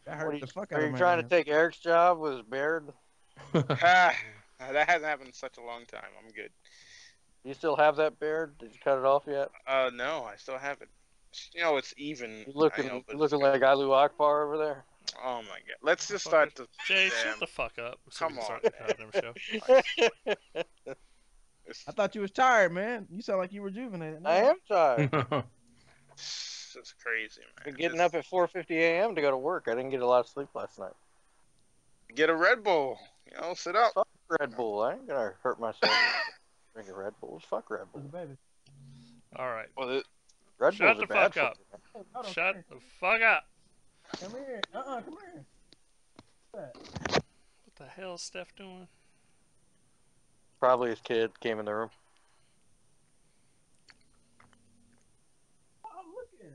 That What hurt the fuck are out of you my trying to man. take Eric's job with his beard? That hasn't happened in such a long time. I'm good. You still have that beard? Did you cut it off yet? No, I still have it. You know, it's even. You I know, looking but you it's looking got. like Alu Akbar over there? Oh my god. Let's just Fuck start it. the Jay, damn. shut the fuck up. So we Come can on, start the man. goddamn show. I thought you was tired, man. You sound like you rejuvenated. I am tired. It's crazy, Been man. getting up at 4:50 a.m. to go to work. I didn't get a lot of sleep last night. Get a Red Bull. You know, sit up. Fuck Red Bull. I ain't gonna hurt myself drinking Red Bulls. Fuck Red Bull. Baby. All right. Well, Red Shut Bulls the are bad fuck up. for you, man. Hold on, Shut come the fuck up. here. Come here. Come here. What the hell is Steph doing? Probably his kid came in the room. Oh, look at it.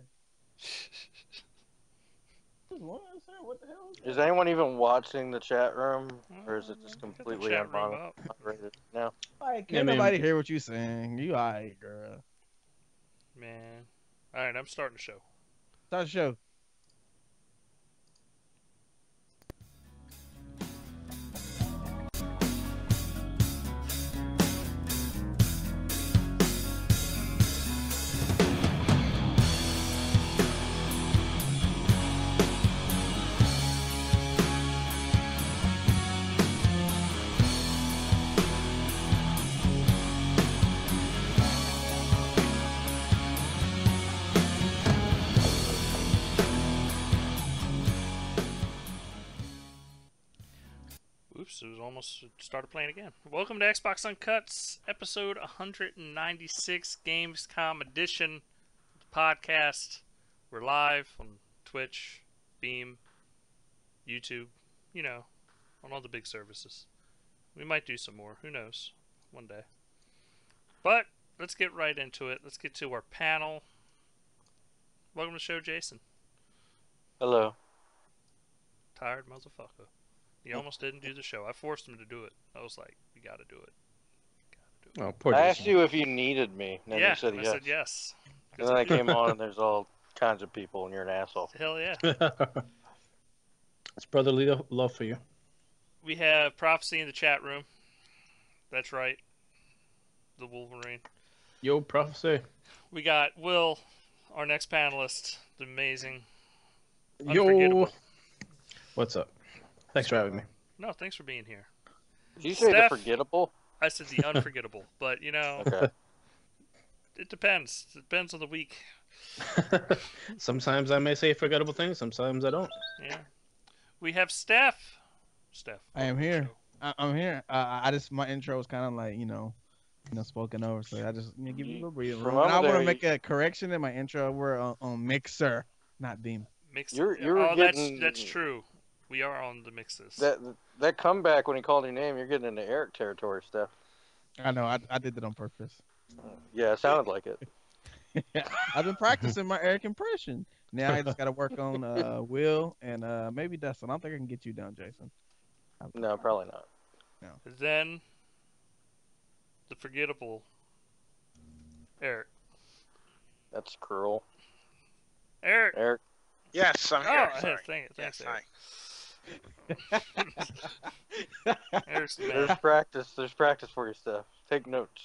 What the hell Is anyone even watching the chat room, or is it just Got the completely chat room up. unmoderated? No. Like, Yeah, can't man. nobody hear what you saying. You alright, girl. Man. All right, I'm starting the show. Start the show. Oops, it was almost started playing again. Welcome to Xbox Uncut's episode 196 Gamescom edition podcast. We're live on Twitch, Beam, YouTube, you know, on all the big services. We might do some more, who knows, one day. But let's get right into it. Let's get to our panel. Welcome to the show, Jason. Hello. Tired motherfucker. He almost didn't do the show. I forced him to do it. I was like, "We got to do it. Oh, poor I asked Jason. you if you needed me, and then Yeah, you said and I yes. said yes. And then I came on, and there's all kinds of people, and you're an asshole. Hell yeah. It's brotherly love for you. We have Prophecy in the chat room. That's right. The Wolverine. Yo, prophecy. We got Will, our next panelist. The amazing. Yo. Unforgettable. What's up? Thanks for having me. No, thanks for being here. Did you say Steph? the forgettable? I said the unforgettable, but you know, Okay. it depends. It depends on the week. Sometimes I may say forgettable things, sometimes I don't. Yeah. We have Steph. Steph. I am welcome to the here. show. I'm here. I just my intro was kind of like spoken over, so I just give you a little breathing room. And I want to make a correction in my intro. We're on Mixer, not Beam. Mix. You're oh, getting that's true. We are on the mixes. that comeback when he called your name. You're getting into Eric territory, Steph. I know. I did that on purpose. Yeah, it sounded like it. I've been practicing my Eric impression. Now I just got to work on Will and maybe Dustin. I don't think I can get you down, Jason. No, probably not. No. Then the forgettable Eric. That's cruel. Eric. Eric. yes, I'm here. Oh, Sorry. dang it. Thanks, Yes, Eric. hi. Eric's the man. There's practice. There's practice for your stuff. Take notes.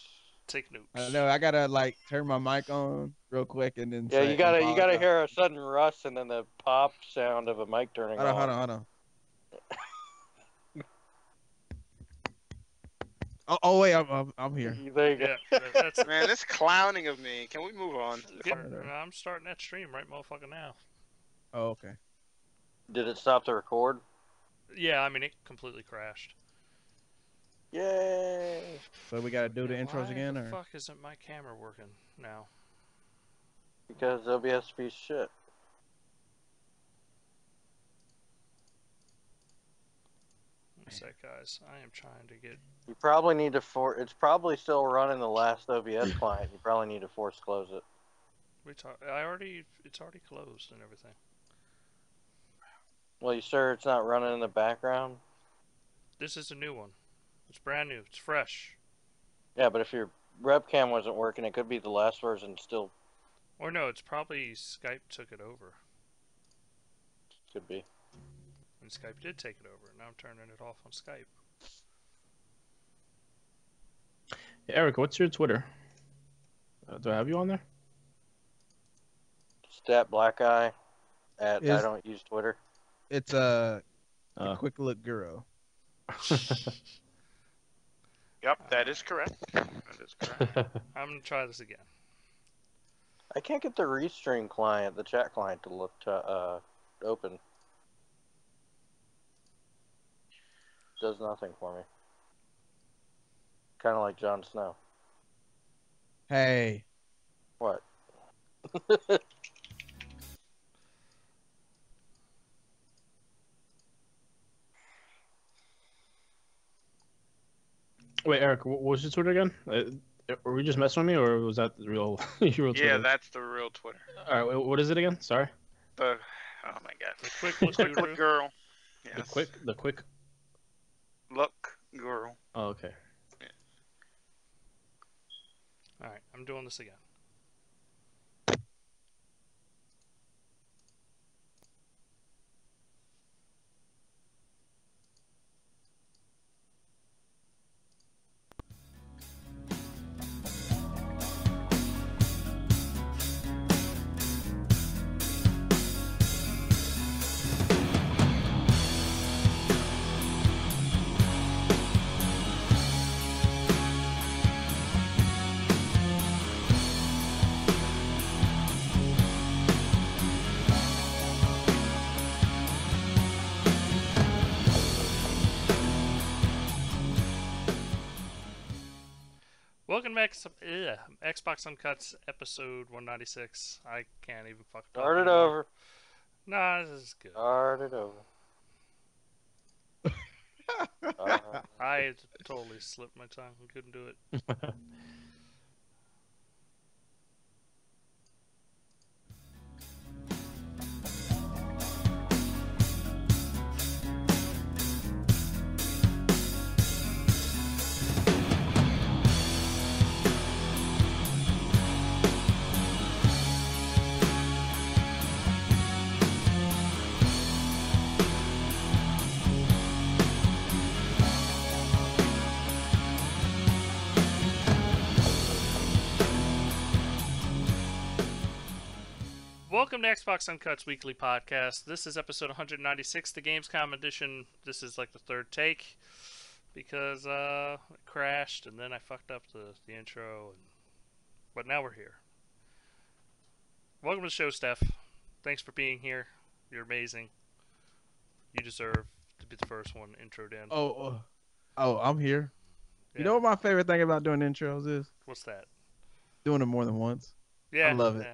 Take notes. I know. I gotta turn my mic on real quick and then. Yeah, say you gotta apologize. hear a sudden rust and then the pop sound of a mic turning on. Hold on. Oh wait, I'm here. There you go. Yeah, that's Man, this clowning of me. Can we move on? I'm starting that stream right motherfucking now. Oh okay. Did it stop the record? Yeah, I mean, it completely crashed. Yay! So we gotta do the intros Why again, the or fuck isn't my camera working now? Because OBS piece of shit. One sec, guys. I am trying to get... You probably need to It's probably still running the last OBS client. You probably need to force close it. It's already closed and everything. Well, you sure it's not running in the background? This is a new one. It's brand new. It's fresh. Yeah, but if your webcam wasn't working, it could be the last version still. Or no, it's probably Skype took it over. Could be. And Skype did take it over. Now I'm turning it off on Skype. Hey, Eric, what's your Twitter? Do I have you on there? Stat Black Eye at I Is don't use Twitter. it's a quick look guru. Yep, that is correct. That is correct. I'm gonna try this again. I can't get the Restream client, the chat client, to look open. Does nothing for me. Kind of like Jon Snow. Hey, What? Wait, Eric, what was your Twitter again? Were we just messing with me, or was that the real your real Twitter? Yeah, that's the real Twitter. All right, what is it again? Sorry. Oh my god. The quick Look girl. Yes. The quick. Look girl. Oh, okay. All right, I'm doing this again. Welcome back to Xbox Uncut's episode 196. I can't even fucking talk Start it anymore. over. Nah, this is good. Start it over. I totally slipped my tongue. I couldn't do it. Welcome to Xbox Uncut's weekly podcast. This is episode 196, the Gamescom edition. This is like the third take because it crashed and then I fucked up the intro. But now we're here. Welcome to the show, Steph. Thanks for being here. You're amazing. You deserve to be the first one introed in. oh, I'm here. Yeah. You know what my favorite thing about doing intros is? What's that? Doing it more than once. Yeah, I love it. Yeah.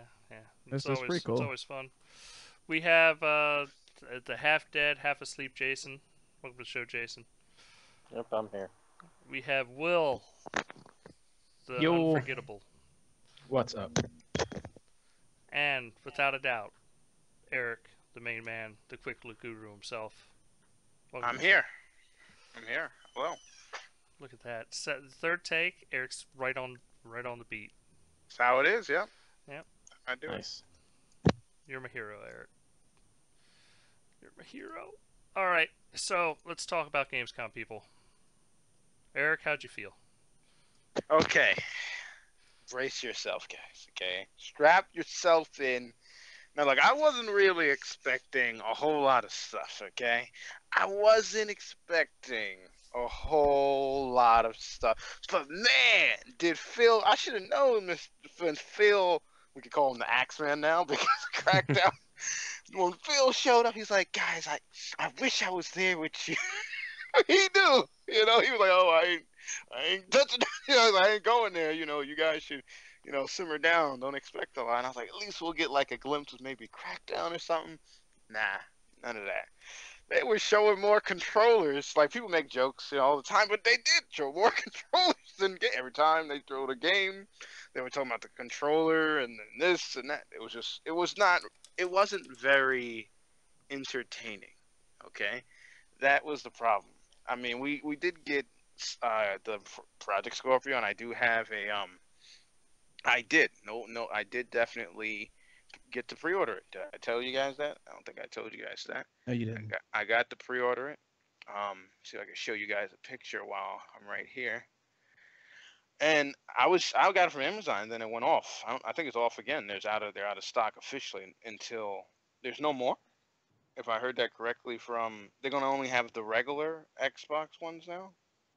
It's pretty cool. It's always fun. We have the half dead, half asleep Jason. Welcome to the show, Jason. Yep, I'm here. We have Will, the Yo. unforgettable. What's up? And without a doubt, Eric, the main man, the quick look guru himself. Welcome I'm to the here. I'm here. Well, show. Look at that. Third take. Eric's right on the beat. that's how it is. Yep. Yep. I do. Nice. You're my hero, Eric. You're my hero. All right, so let's talk about Gamescom, people. Eric, how'd you feel? Okay. Brace yourself, guys. Okay. Strap yourself in. Now, look, I wasn't really expecting a whole lot of stuff. Okay. I wasn't expecting a whole lot of stuff. But man, did Phil? I should have known Mr. Phil. We could call him the Axeman now because Crackdown. When Phil showed up, he's like, guys, I wish I was there with you. He knew, he was like, oh, I ain't touching, I ain't going there. You guys should, simmer down. Don't expect a lot. And I was like, at least we'll get like a glimpse of maybe Crackdown or something. Nah, none of that. They were showing more controllers. Like, people make jokes all the time, but they did show more controllers than every time they throw the game. They were talking about the controller and then this and that. It wasn't very entertaining. Okay, that was the problem. I mean, we did get the Project Scorpio, and I do have a I did definitely get to pre-order it. Did I tell you guys that? I don't think I told you guys that. No, you didn't. I got to pre-order it. See if I can show you guys a picture while I'm right here. And I got it from Amazon, and then it went off. I think it's off again. They're out of stock officially until there's no more. If I heard that correctly, they're gonna only have the regular Xbox ones now,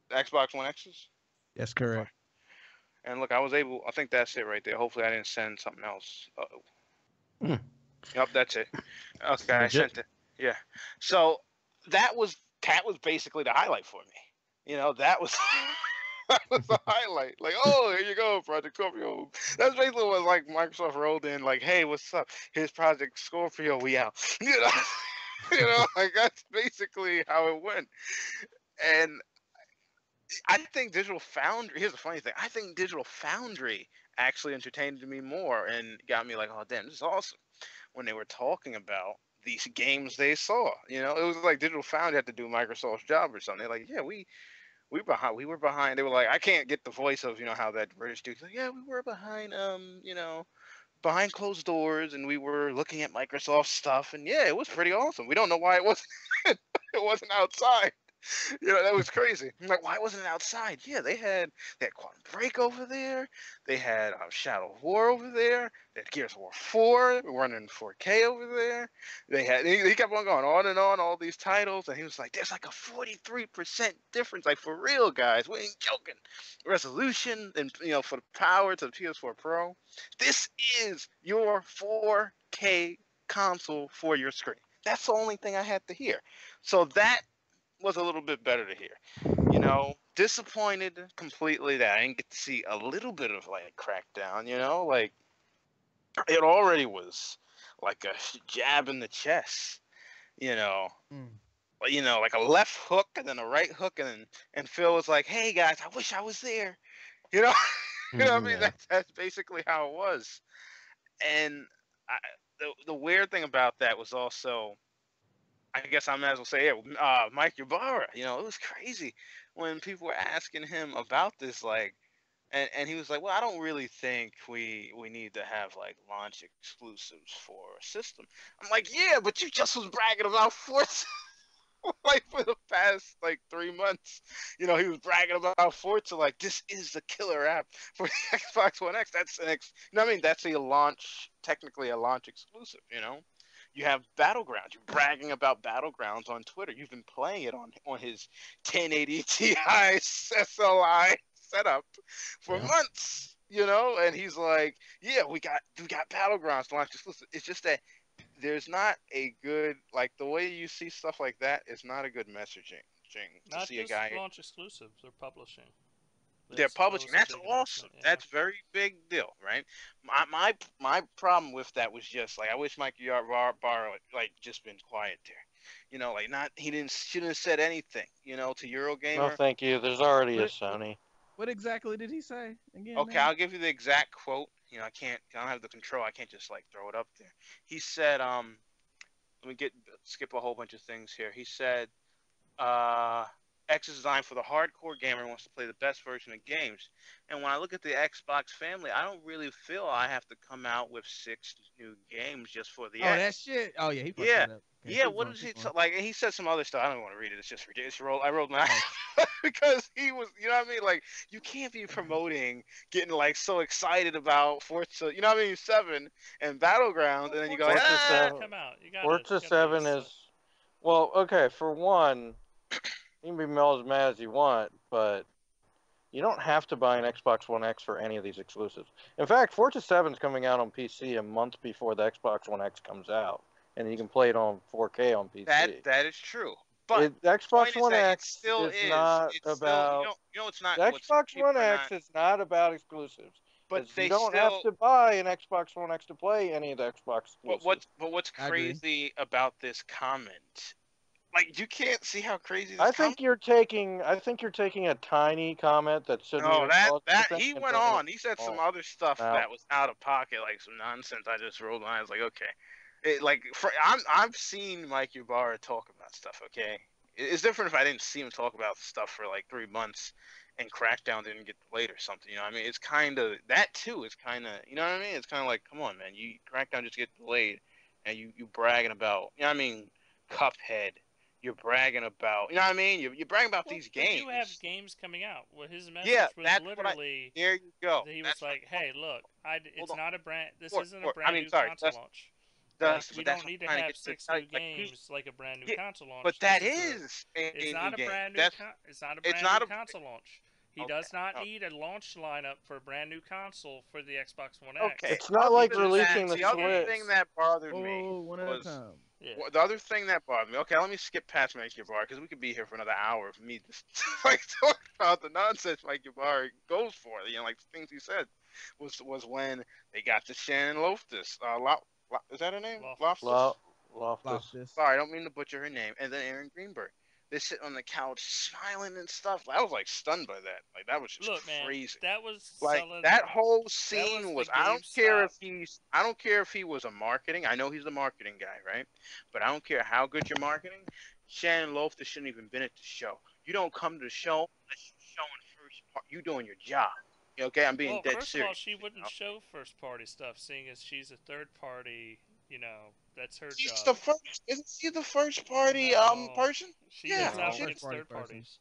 the Xbox One X's. That's correct. And look, I think that's it right there. Hopefully, I didn't send something else. Yep, that's it. Okay, I sent it. Yeah. So that was basically the highlight for me. That was that was the highlight. Like, oh, here you go, Project Scorpio. That's basically what like Microsoft rolled in. Like, hey, what's up? Here's Project Scorpio. We out. Like that's basically how it went. And I think Digital Foundry. Here's the funny thing. I think Digital Foundry actually entertained me more and got me like, oh damn, this is awesome. When they were talking about these games they saw, it was like Digital Foundry had to do Microsoft's job or something. They're like, yeah, we were behind. They were like, I can't get the voice of how that British dude's like, yeah, we were behind behind closed doors, and we were looking at Microsoft stuff, and yeah, it was pretty awesome. We don't know why it wasn't it wasn't outside. That was crazy. I'm like, why wasn't it outside? Yeah, they had Quantum Break over there. They had Shadow of War over there. They had Gears of War 4 running in 4K over there. He kept on going on and on, all these titles, and he was like, there's like a 43% difference. Like, for real, guys, we ain't joking. Resolution and, for the power to the PS4 Pro. This is your 4K console for your screen. That's the only thing I had to hear. So that was a little bit better to hear. Disappointed completely that I didn't get to see a little bit of like Crackdown, like it already was like a jab in the chest, like a left hook and then a right hook, and Phil was like, hey guys, I wish I was there. What I mean? That's basically how it was. And the weird thing about that was also, I guess I might as well say, Mike Ybarra. It was crazy when people were asking him about this, like, and he was like, well, I don't really think we need to have like launch exclusives for a system. I'm like, yeah, but you just was bragging about Forza like for the past like 3 months. He was bragging about Forza like this is the killer app for the Xbox One X. That's that's technically a launch exclusive. You have Battlegrounds. You're bragging about Battlegrounds on Twitter. You've been playing it on his 1080 Ti SLI setup for months, And he's like, "Yeah, we got Battlegrounds to launch exclusive." It's just that there's not a good the way you see stuff like that is not a good messaging. To Not see just a guy launch exclusives. They're publishing. They're publishing. That's awesome. Yeah. That's very big deal, right? My problem with that was just like I wish Mike Ybarra just been quiet there. Shouldn't have said anything, to Eurogamer. No, thank you. There's already a Sony. What exactly did he say again? Okay, I'll give you the exact quote. I don't have the control. I can't just throw it up there. He said, let me skip a whole bunch of things here. He said, X is designed for the hardcore gamer who wants to play the best version of games. And when I look at the Xbox family, I don't really feel I have to come out with 6 new games just for the X. That shit. Oh yeah, he fucked that up. Okay, yeah. What does he like? He said some other stuff. I don't even want to read it. It's just ridiculous. I rolled my eyes because he was. You know what I mean? Like you can't be promoting getting so excited about Forza. 7 and Battlegrounds, and then you go. Come out. Forza 7 is. Well, okay. For one. You can be as mad as you want, but you don't have to buy an Xbox One X for any of these exclusives. In fact, Forza 7 is coming out on PC a month before the Xbox One X comes out, and you can play it on 4K on PC. That is true. But the Xbox One X is not about. It's not. The Xbox One X is not about exclusives. But you don't have to buy an Xbox One X to play any of the Xbox exclusives. But what's crazy about this comment? Like you can't see how crazy this I think you're taking a tiny comment that shouldn't. No, that he went on. He said some other stuff that was out of pocket, like some nonsense. I just rolled my eyes, like okay, I've seen Mike Ybarra talk about stuff. Okay, It's different if I didn't see him talk about stuff for like 3 months, and Crackdown didn't get delayed or something. You know what I mean? It's kind of that too. It's kind of, you know what I mean? It's kind of like, come on, man, you Crackdown just get delayed, and you bragging about, you know what I mean? Cuphead. You're bragging about, you know what I mean? You're bragging about these games. You have games coming out. Well, his message Yeah, was that's literally. There you go. He That's was like, "Hey, look, Hold it's on. not a brand. This Or- isn't a or- brand new console launch. Like, we but that's don't what need I'm to trying have get you to 6 tell new you. Like, games like a brand new yeah, console launch. but that is It's a not new a game. brand new. It's not a It's brand not new a console launch. He okay. does not Oh, need a launch lineup for a brand new console for the Xbox One X. okay. It's not like Other than releasing that, the the other Switch. thing that bothered me Oh, one at a was time. Yeah. the other thing that bothered me. Okay, let me skip past Mike Ybarra because we could be here for another hour of me just like talking about the nonsense Mike Ybarra goes for. You know, like the things he said was when they got to Shannon Loftus. Is that her name? Loftus. Loftus. Sorry, I don't mean to butcher her name. And then Aaron Greenberg. They're sitting on the couch smiling and stuff. I was like stunned by that. Like that was just crazy. Man, that was like selling, that whole that scene was. I don't care if he was a marketing. I know he's the marketing guy, right? But I don't care how good your marketing. Shannon Loftus shouldn't even been at the show. You don't come to the show unless you're showing first part. You doing your job. Okay, I'm being dead first serious. of all, she wouldn't show first party stuff, seeing as she's a third party. You know, that's her She's job. the first. Isn't she the first party person? She goes out against third person. parties.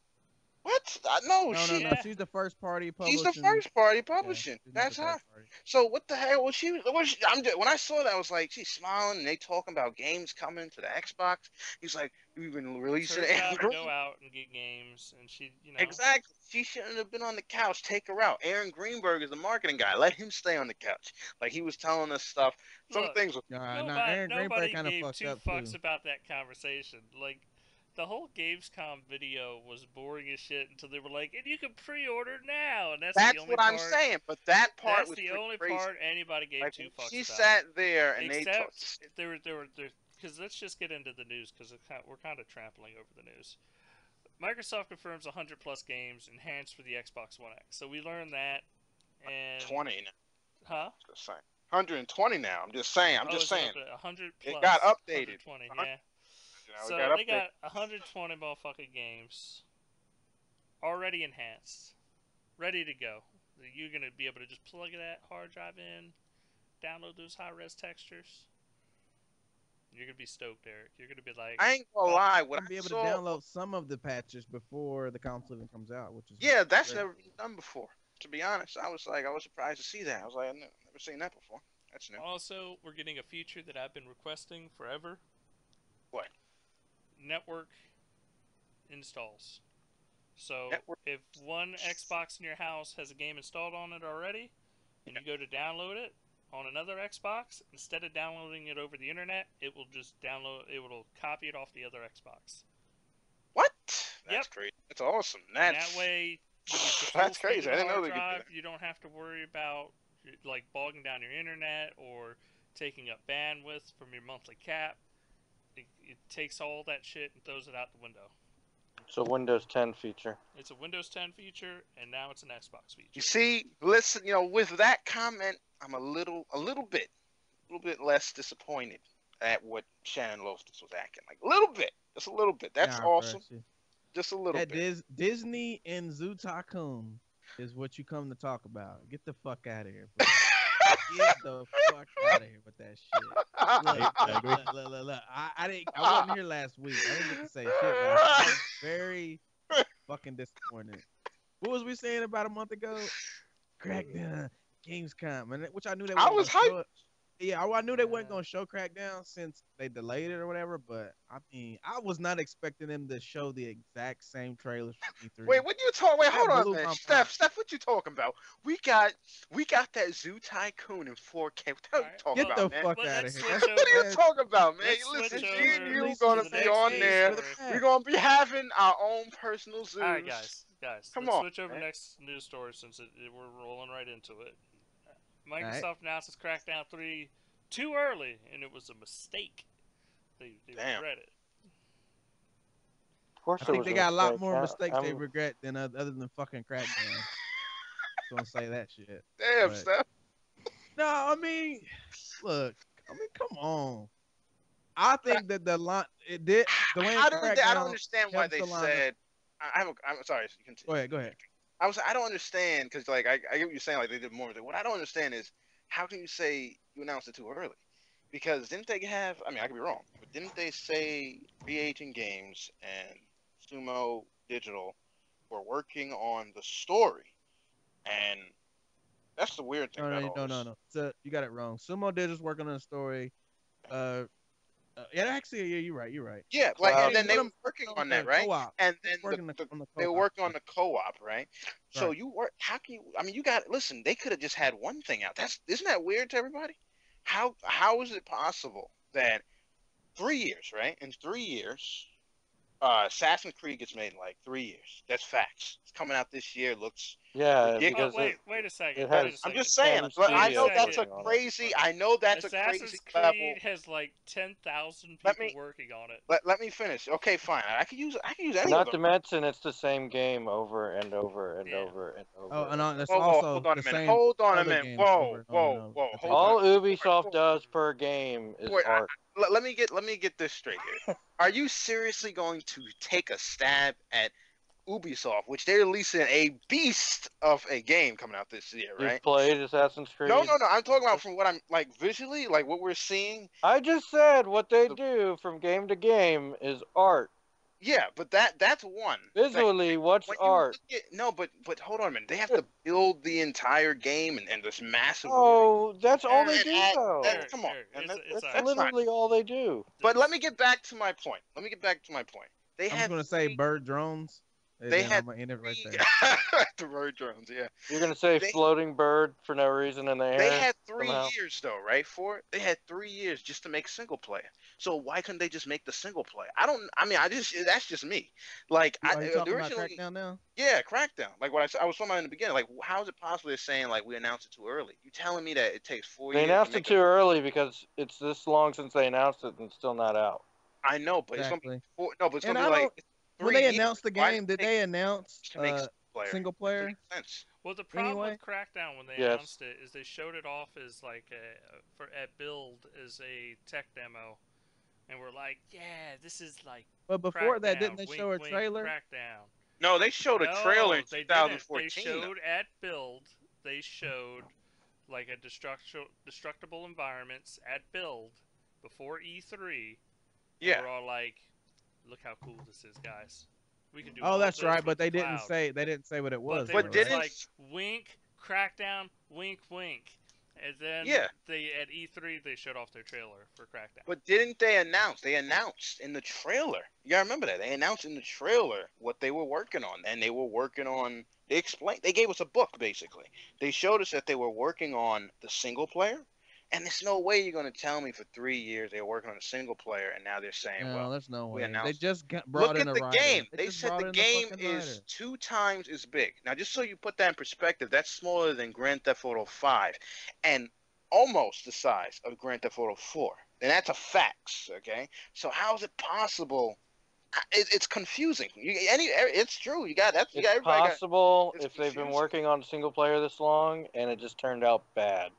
What? No. Yeah. She's the first party She's publishing. the first party publishing. Yeah, That's her. So what the hell was she? When I saw that, I was like, she's smiling, and they talking about games coming to the Xbox. He's like, we've been releasing It's her it. job to go out and get games, and she, you know. Exactly. She shouldn't have been on the couch. Take her out. Aaron Greenberg is the marketing guy. Let him stay on the couch. Like he was telling us stuff. Some things. Aaron Greenberg kind of fucked up too. Nobody gave 2 fucks about that conversation. Like, the whole Gamescom video was boring as shit until they were like, and you can pre-order now, and that's the only what part, I'm saying. But that part that's was the only crazy. part anybody gave like, 2 fucks she about. sat there and Except there were because let's just get into the news because we're kind of trampling over the news. Microsoft confirms 100 plus games enhanced for the Xbox One X. So we learned that, and 20 now. Huh? Just saying. 120 now. I'm just saying. 100 plus. It got updated. 120, yeah. You know, so they got 120 motherfucking games already enhanced, ready to go. You're gonna be able to just plug that hard drive in, download those high-res textures. You're gonna be stoked, Eric. You're gonna be like, I ain't gonna lie. I'll be able to download some of the patches before the console even comes out, which is that's never been done before. To be honest, I was surprised to see that. I was like, I've never seen that before. That's new. Also, we're getting a feature that I've been requesting forever. What? Network installs. So if one Xbox in your house has a game installed on it already, and you go to download it on another Xbox, instead of downloading it over the internet, it will just will copy it off the other Xbox. What? That's crazy. That's awesome. That way, that's crazy. I didn't know they could do that. You don't have to worry about like bogging down your internet or taking up bandwidth from your monthly cap. It takes all that shit and throws it out the window. It's a Windows 10 feature. It's a Windows 10 feature, and now it's an Xbox feature. You see, listen, with that comment, I'm a little bit less disappointed at what Shannon Loftus was acting like. A little bit, just a little bit. That's awesome. Just a little bit. Disney and Zoo Tycoon is what you come to talk about. Get the fuck out of here, bro. Get the fuck out of here with that shit. Look. I wasn't here last week. I didn't get to say shit last week. I was very fucking disappointed. What was we saying about a month ago? Crackdown, Gamescom, and which I knew that I was hyped. Yeah, I knew they weren't gonna show Crackdown since they delayed it or whatever. But I mean, I was not expecting them to show the exact same trailers from E3. Wait, what you talking? Wait, hold on, man. Steph, what you talking about? We got that Zoo Tycoon in 4K. What the hell you talking about, man? Get the fuck out of here. What are you talking about, man? Listen, you're gonna be on there. We're gonna be having our own personal zoos. All right, guys, come let's on. Switch over next news story since we're rolling right into it. Microsoft announces Crackdown 3 too early, and it was a mistake. They regret it. Of course, I think they got a lot more mistakes they regret than other than fucking Crackdown. Don't say that shit. Damn, Steph. No, I mean, look. I mean, come on. I think that the line it did the way How did they? I don't Crackdown understand why helps they the lineup. said. I'm sorry. You continue. Go ahead. I don't understand because like I get what you're saying. Like they did more of it. What I don't understand is how can you say you announced it too early? Because didn't they have? I mean, I could be wrong, but didn't they say Reagent Games and Sumo Digital were working on the story? And that's the weird thing about all this. No. So you got it wrong. Sumo Digital's working on a story. Yeah, actually, yeah, you're right. Yeah, like Wow. and then they One were of working them on that, right? co-op. And then Working on the they were co-op. working on the co-op, right? So Right. you work. How can you? I mean, you got listen. They could have just had one thing out. Isn't that weird to everybody? How is it possible that 3 years, right? In 3 years, Assassin's Creed gets made in like 3 years. That's facts. It's coming out this year. Looks Yeah, ridiculous. because wait a second. it Wait a has- I'm second. just saying. 10 Look, I know studios that's a working on it. crazy. I know that's a Assassin's crazy Creed level. has like 10,000 Let people me- working on it. Let me finish. Okay, fine. I could use any Not of to them. mention, it's the same game over and over and Yeah. over and over. Oh, and that's Whoa, also hold on the a minute. same Hold on a other minute. games Whoa, over and whoa, over. whoa. that they Hold All on. Ubisoft does per game is Wait, art. let me get this straight here. Are you seriously going to take a stab at Ubisoft, which they're releasing a beast of a game coming out this year, right? You've played Assassin's Creed? No. I'm talking about from what I'm like visually, like what we're seeing. I just said what they do from game to game is art. Yeah, but that's one. Visually, what's When you art? look at, no, but hold on a minute. They have to build the entire game and this massive. Oh, that's all they And do, add- though. that- come on, Eric, and it's That's all that's right. not. literally all they do. But let me get back to my point. They I'm just had gonna say three- bird drones. And They then had I'm gonna end it right three- there. the road drones, yeah. You're gonna say They- floating bird for no reason in the air? They had 3 somehow? years though, right? They had 3 years just to make single player. So why couldn't they just make the single player? That's just me. Like Are you talking about originally, Crackdown now? yeah, Crackdown. Like what I was talking about in the beginning. Like how is it possible they're saying like we announced it too early? You telling me that it takes 4 They years? announced to it make too early because it's this long since they announced it and it's still not out. I know, but Exactly. it's gonna be no, but it's And gonna be like when 3 they years. announced the Why game, does it did take they announce to make single Doesn't player? make sense. Well, the problem Anyway? with Crackdown when they Yes. announced it is they showed it off as like at build as a tech demo, and we're like, yeah, this is like. But before that, Crackdown, didn't they wink, show a wink, trailer? Crackdown. No, they showed a trailer in they 2014. Didn't. They showed at build. They showed like a destructible environments at build before E3. Yeah. We're all like, look how cool this is, guys. We can do. Oh, all that's this right. with But they the didn't cloud. say what it was. But, But were didn't- just like wink, Crackdown, wink, wink, and then Yeah. they at E3 they showed off their trailer for Crackdown. But didn't they announce? They announced in the trailer. You gotta remember that. They announced in the trailer what they were working on. And they were working on, they explained, they gave us a book, basically. They showed us that they were working on the single player. And there's no way you're going to tell me for 3 years they were working on a single player and now they're saying, No, well, there's no we way. They announced. just brought Look in at a the writer. game. They just said brought the in game fucking is writer. 2 times as big. Now, just so you put that in perspective, that's smaller than Grand Theft Auto 5 and almost the size of Grand Theft Auto 4. And that's a facts, okay? So how is it possible? It's confusing. It's true. You got that. It's Everybody got. possible it's if they've been confusing. working on single player this long and it just turned out bad.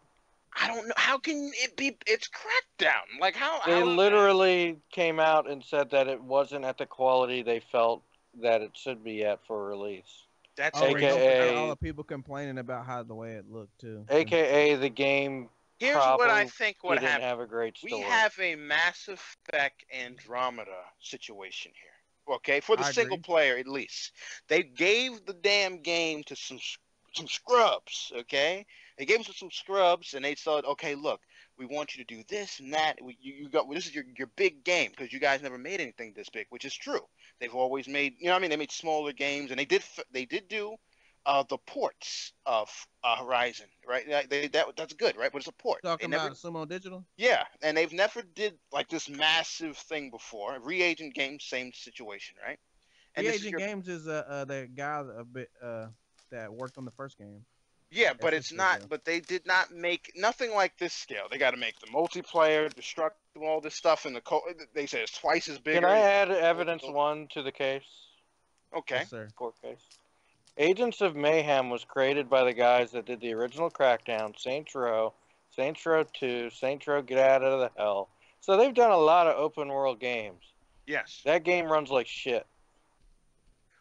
I don't know. How can it be? It's Crackdown. Like how? They how literally came out and said that it wasn't at the quality they felt that it should be at for release. That's Oh, and don't forget AKA all the people complaining about how the way it looked too. AKA the game Here's probably what I think what didn't happened. have a great story. We have a Mass Effect Andromeda situation here. Okay, for the I single agree. player at least. They gave the damn game to some scrubs. Okay, they gave us some scrubs, and they said, okay, look, we want you to do this and that. You got this is your big game because you guys never made anything this big, which is true. They've always made, you know what I mean? They made smaller games, and they did do the ports of Horizon, right? That's good, right? But it's a port. Talking They never, about Sumo Digital. yeah, and they've never did like this massive thing before. Reagent Games, same situation, right? And this is Reagent Games is the guy that worked on the first game. yeah, but That's it's his not. studio. But they did not make nothing like this scale. They got to make the multiplayer, destructible, all this stuff, and they say it's twice as big. Can I add evidence 1 to the case? Okay. Yes, sir. Court case. Agents of Mayhem was created by the guys that did the original Crackdown, Saints Row 2, Saints Row Get Out of the Hell, So they've done a lot of open world games. Yes. That game runs like shit.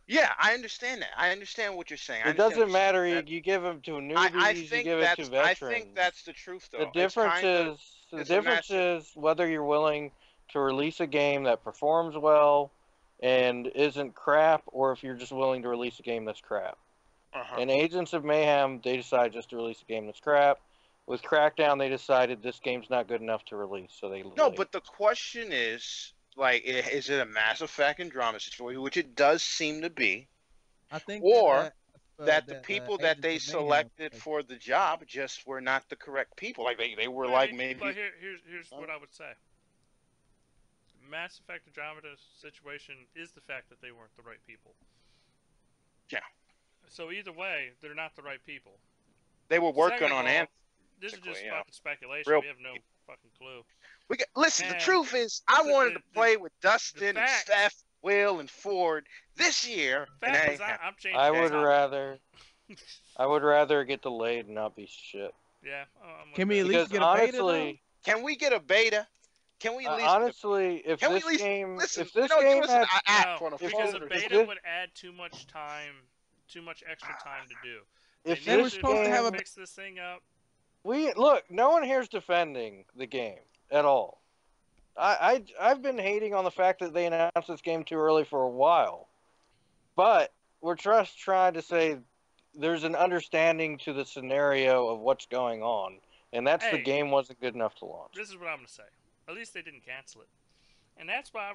Yeah, I understand that. I understand what you're saying. It doesn't matter. You give them to newbies, you give it to veterans. I think that's the truth, though. The difference is whether you're willing to release a game that performs well and isn't crap, or if you're just willing to release a game that's crap. In Agents of Mayhem, they decided just to release a game that's crap. With Crackdown, they decided this game's not good enough to release, so they No, but the question is, like, is it a Mass Effect Andromeda situation, which it does seem to be, I think, or that the people that they selected for the job just were not the correct people? Like they were like maybe. But here's what I would say. Mass Effect Andromeda situation is the fact that they weren't the right people. Yeah. So either way, they're not the right people. They were working on it. This is just fucking speculation. We have no fucking clue. Listen, the truth is, I wanted to play with Dustin and Steph, Will, and Ford this year. I'm changing. I would rather get delayed and not be shit. Yeah. Can we at least get a beta? Though? Can we get a beta? Can we at least honestly, if this game, listen, if this game had, because a beta would add too much extra time to do. If they were supposed to have fix this thing up. No one here's defending the game at all. I've been hating on the fact that they announced this game too early for a while, but we're just trying to say there's an understanding to the scenario of what's going on, and that's the game wasn't good enough to launch. This is what I'm gonna say. At least they didn't cancel it, and that's why.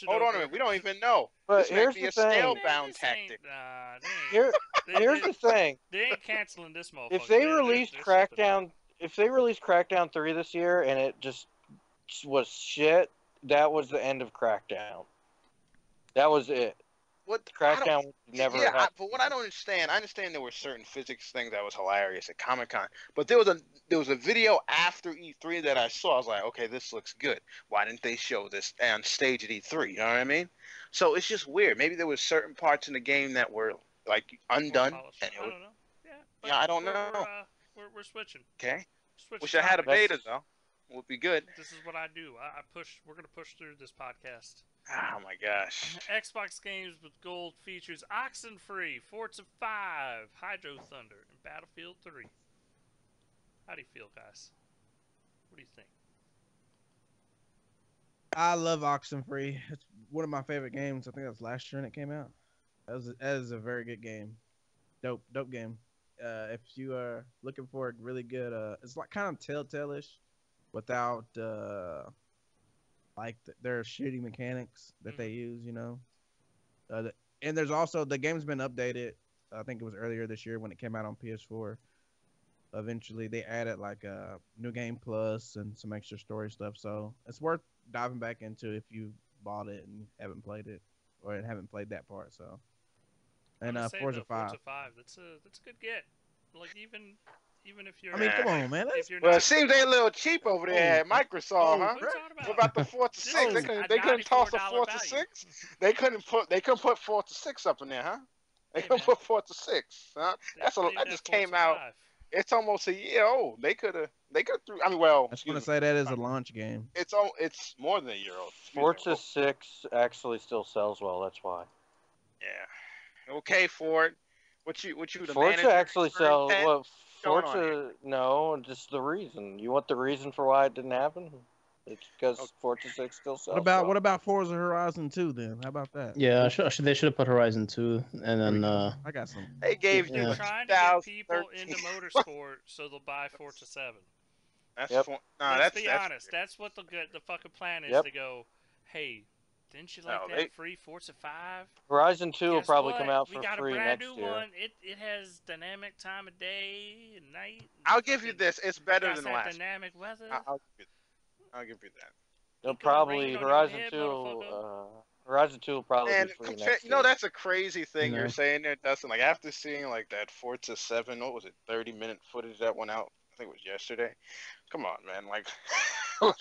Hold on a minute. We don't even know. But here's the thing. Scale-bound tactic. Here's the thing. They ain't canceling this motherfucker. If they released Crackdown 3 this year and it just was shit, that was the end of Crackdown. That was it. Crackdown never happened. But what I don't understand, I understand there were certain physics things that was hilarious at Comic-Con, but there was a video after E3 that I saw. I was like, okay, this looks good. Why didn't they show this on stage at E3? You know what I mean? So it's just weird. Maybe there was certain parts in the game that were like undone. And I don't know. Yeah, I don't know. We're switching. Okay. Wish I had a beta though. Would be good. This is what I do. I push. We're gonna push through this podcast. Oh my gosh. Xbox games with gold features Oxenfree, Forza 5, Hydro Thunder, and Battlefield 3. How do you feel, guys? What do you think? I love Oxenfree. It's one of my favorite games. I think that was last year when it came out. That is a very good game. Dope game. If you are looking for a really good, it's like kind of Telltale-ish without like their shooting mechanics that they use, you know. And there's also, the game's been updated. I think it was earlier this year when it came out on PS4. Eventually, they added like a new game plus and some extra story stuff. So it's worth diving back into if you bought it and haven't played it, or haven't played that part. So, and Forza 5. That's a good get. Like even if you're. I mean, come on, man. Well, it seems they're a little cheap over there at Microsoft, huh? What about the Forza 6? They couldn't toss a Forza 6. They couldn't put Forza 6 up in there, huh? They couldn't put Forza 6, huh? That just came out. It's almost a year old. They could have threw. I mean, well, I was gonna say that is a launch game. It's more than a year old. Forza 6 actually still sells well. That's why. Yeah. Okay, Ford. What you the Forza manager actually sells. Well, Forza, no, just the reason. You want the reason for why it didn't happen? It's because Forza 6 still sells. What about Forza Horizon 2 then? How about that? Yeah, they should have put Horizon 2, and then I got some. They gave you They're trying to get people into motorsport so they'll buy Forza 7. Let's be honest. That's what the fucking plan is. To go, hey, didn't you like that free Forza 5? Horizon 2 will probably come out for free next year. We got a brand new one. It has dynamic time of day and night. I'll give you this. It's better than last. Dynamic weather. I'll give you that. They'll probably Horizon 2 will probably be free next year. You know, that's a crazy thing you're saying there, Dustin. Like, after seeing like that Forza 7, what was it, 30-minute footage that went out? I think it was yesterday. Come on, man. Like,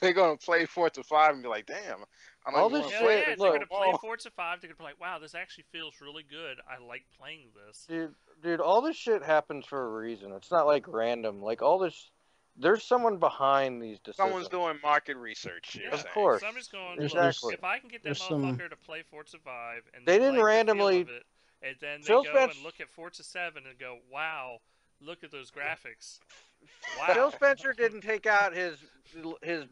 they're gonna play Forza 5 and be like, damn. All this shit. They're gonna play Forza 5. They're gonna be like, wow, this actually feels really good. I like playing this. Dude, all this shit happens for a reason. It's not like random. Like all this. there's someone behind these decisions. Someone's doing market research. Yeah. Of course. So I'm just going, Exactly. look, if I can get that There's motherfucker to play Forza 5 and They didn't like randomly- the feel of it, and then they Phil go Spencer- and look at Forza 7 and go, wow, look at those graphics. Phil Wow. Spencer didn't take out his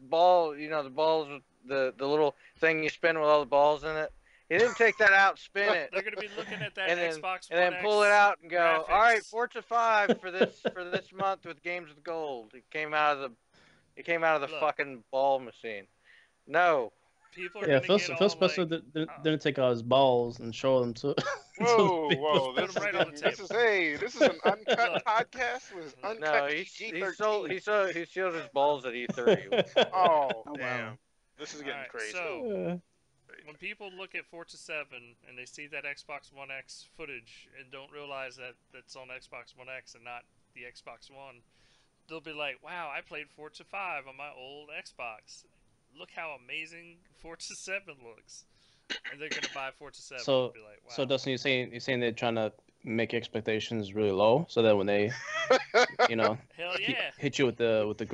ball, the balls, the little thing you spin with all the balls in it. He didn't take that out, spin it, They're going to be looking at that and then Xbox and One then pull it X out and go, graphics. all right, Forza 5 for this month with Games with Gold. It came out of the Look. fucking ball machine. No. People are Yeah, going to get Phil all Spencer like, didn't take out his balls and show them to. Whoa, to whoa! Put 'em right on the This is an uncut Look. podcast with uncut No, PG-13. he showed his balls at E3. Oh, Oh, damn! wow. This is getting Alright, crazy. so when people look at Forza 7 and they see that Xbox One X footage and don't realize that that's on Xbox One X and not the Xbox One, they'll be like, wow, I played Forza 5 on my old Xbox. Look how amazing Forza 7 looks. And they're going to buy Forza 7 So- and be like, wow. So Dustin, you're saying they're trying to make expectations really low, so that when they, Hell yeah. hit you with the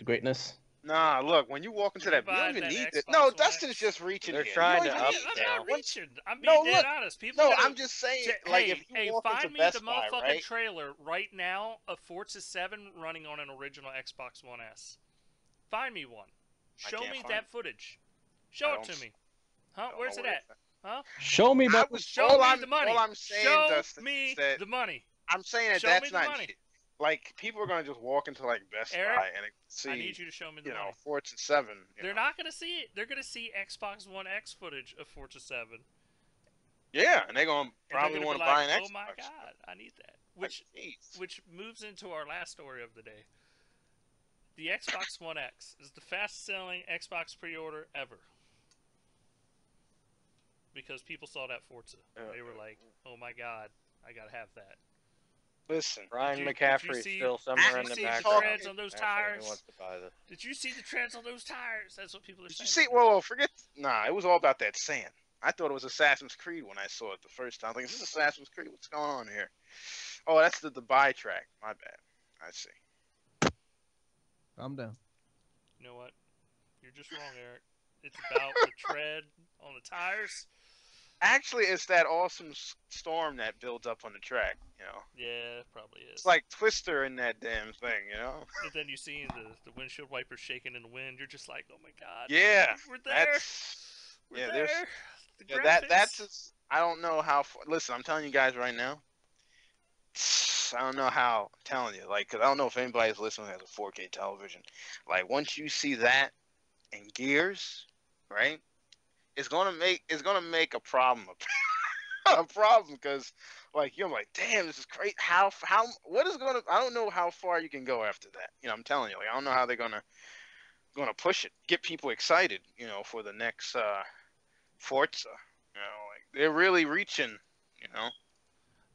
greatness. Nah, look, when you walk into When you that, you don't buy even that need Xbox it. No, One Dustin's X. just reaching They're here. trying You to don't up even I'm need it. not down. reaching. I'm being No, dead look. honest. People No, gotta- I'm just saying, like, if you walk find into me Best the Buy, motherfucking right? trailer right now of Forza 7 running on an original Xbox One S. Find me one. I Show can't me find that it. footage. Show I it don't to s- me. I Huh? don't Where's know it where at? it's Huh? Show me, I but was Show all me I'm the money. all I'm saying, Show Dustin, me is that the money. I'm saying that Show that's me the not money. shit. Like, people are gonna just walk into like Best Eric, Buy and see, I need you to show me the money. Forza 7. They're not gonna see it. They're gonna see Xbox One X footage of Forza 7. Yeah, and they're gonna And they're probably gonna want be to buy like, an oh Xbox. my god, I need that. Jeez. Which moves into our last story of the day. The Xbox One X is the fastest-selling Xbox pre-order ever. Because people saw that Forza. They were like, oh my god, I gotta have that. Listen, Ryan Did you McCaffrey's see- still somewhere did in you the see background. treads on those asking if he tires? wants to buy this. Did you see the treads on those tires? That's what people are did saying. you see? Well, forget. Nah, it was all about that sand. I thought it was Assassin's Creed when I saw it the first time. I was like, is this Assassin's Creed? What's going on here? Oh, that's the buy track. My bad. I see. Calm down. You know what? You're just wrong, Eric. It's about the tread on the tires. Actually, it's that awesome storm that builds up on the track. Yeah, it probably is. It's like Twister in that damn thing. And then you see the windshield wipers shaking in the wind. You're just like, oh my god. Yeah, We're there. that's We're yeah. there. There's The yeah, graphics. that's just, I don't know how. Listen, I'm telling you guys right now. I don't know how. I'm telling you, like, 'cause I don't know if anybody's listening has a 4K television. Like, once you see that and Gears, right? It's gonna make a problem. A problem, because like you're like, damn, this is great. What is gonna? I don't know how far you can go after that. I'm telling you, like, I don't know how they're gonna push it, get people excited, for the next Forza. Like they're really reaching. No,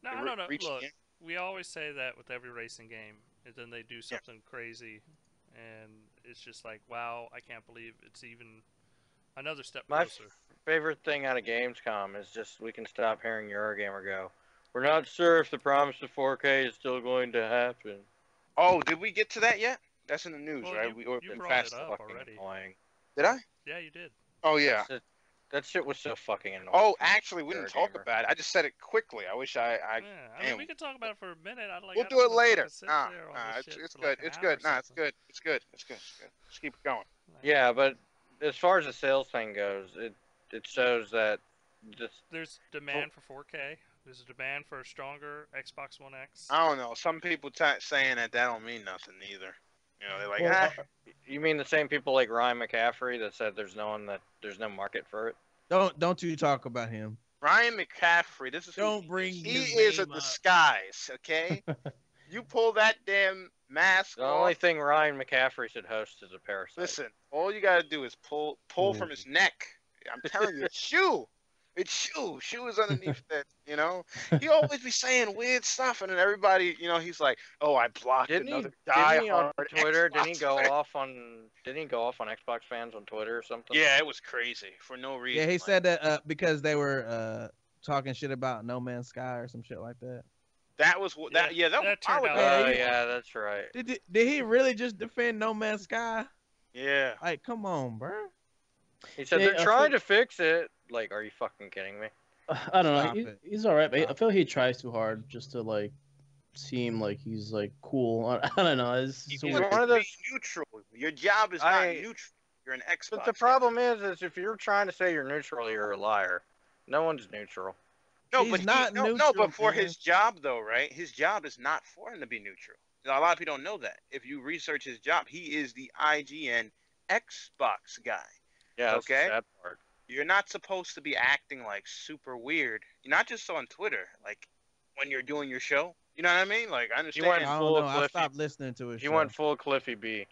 They're I don't know. reaching Look, in. we always say that with every racing game, and then they do something crazy, and it's just like, wow, I can't believe it's even another step My closer. favorite thing out of Gamescom is just we can stop hearing Eurogamer go, we're not sure if the promise of 4K is still going to happen. Oh, did we get to that yet? That's in the news, Well, right? you Been brought past it up that. Fucking already. annoying. Did I? Yeah, you did. Oh yeah. That shit was so fucking annoying. Oh, actually, we didn't talk Eurogamer. about it. I just said it quickly. I wish I Yeah, I mean, damn. we could talk about it for a minute. I'd like. We'll I do don't it wanna later. fucking sit Nah, there on nah, this it's shit for good. like an It's hour good. or Nah, it's something. good. It's good. It's good. It's good. Just keep it going. Yeah, but as far as the sales thing goes, it shows that just There's demand for 4K. There's a demand for a stronger Xbox One X. I don't know. Some people saying that don't mean nothing either. They're like, Well, you mean the same people like Ryan McCaffrey that said there's no market for it? Don't you talk about him. Ryan McCaffrey. This is who Don't bring he his is a name up. disguise. Okay, you pull that damn mask The off. only thing Ryan McCaffrey should host is a Parasite. Listen, all you gotta do is pull from his neck. I'm telling you, it's shoe. It's shoe. Shoe is underneath that. He always be saying weird stuff, and then everybody, he's like, "Oh, I blocked another guy Didn't he on hard Twitter? Xbox Didn't he go fan." off on Xbox fans on Twitter or something? Yeah, it was crazy for no reason. Yeah, he like- said that because they were talking shit about No Man's Sky or some shit like that. That was that. Yeah, that I turned would. out. Yeah, that's right. Did he really just defend No Man's Sky? Yeah. Like, come on, bro. He said Yeah, they're trying to fix it. Like, are you fucking kidding me? I don't Stop know. it. He's all right, but I Stop feel he tries too hard just to like seem like he's like cool. I don't know. It's He's weird. one of those. Be neutral. Your job is not neutral. You're an Xbox. But the problem is if you're trying to say you're neutral, you're a liar. No one's neutral. No, He's but not no, neutral, but for man. his job though, right? His job is not for him to be neutral. A lot of people don't know that. If you research his job, he is the IGN Xbox guy. Yeah, that's Okay? the sad part. You're not supposed to be acting like super weird. Not just on Twitter, like when you're doing your show. You know what I mean? Like I understand. went I full don't know. I Cliffy. stopped listening to his He show. went full Cliffy B.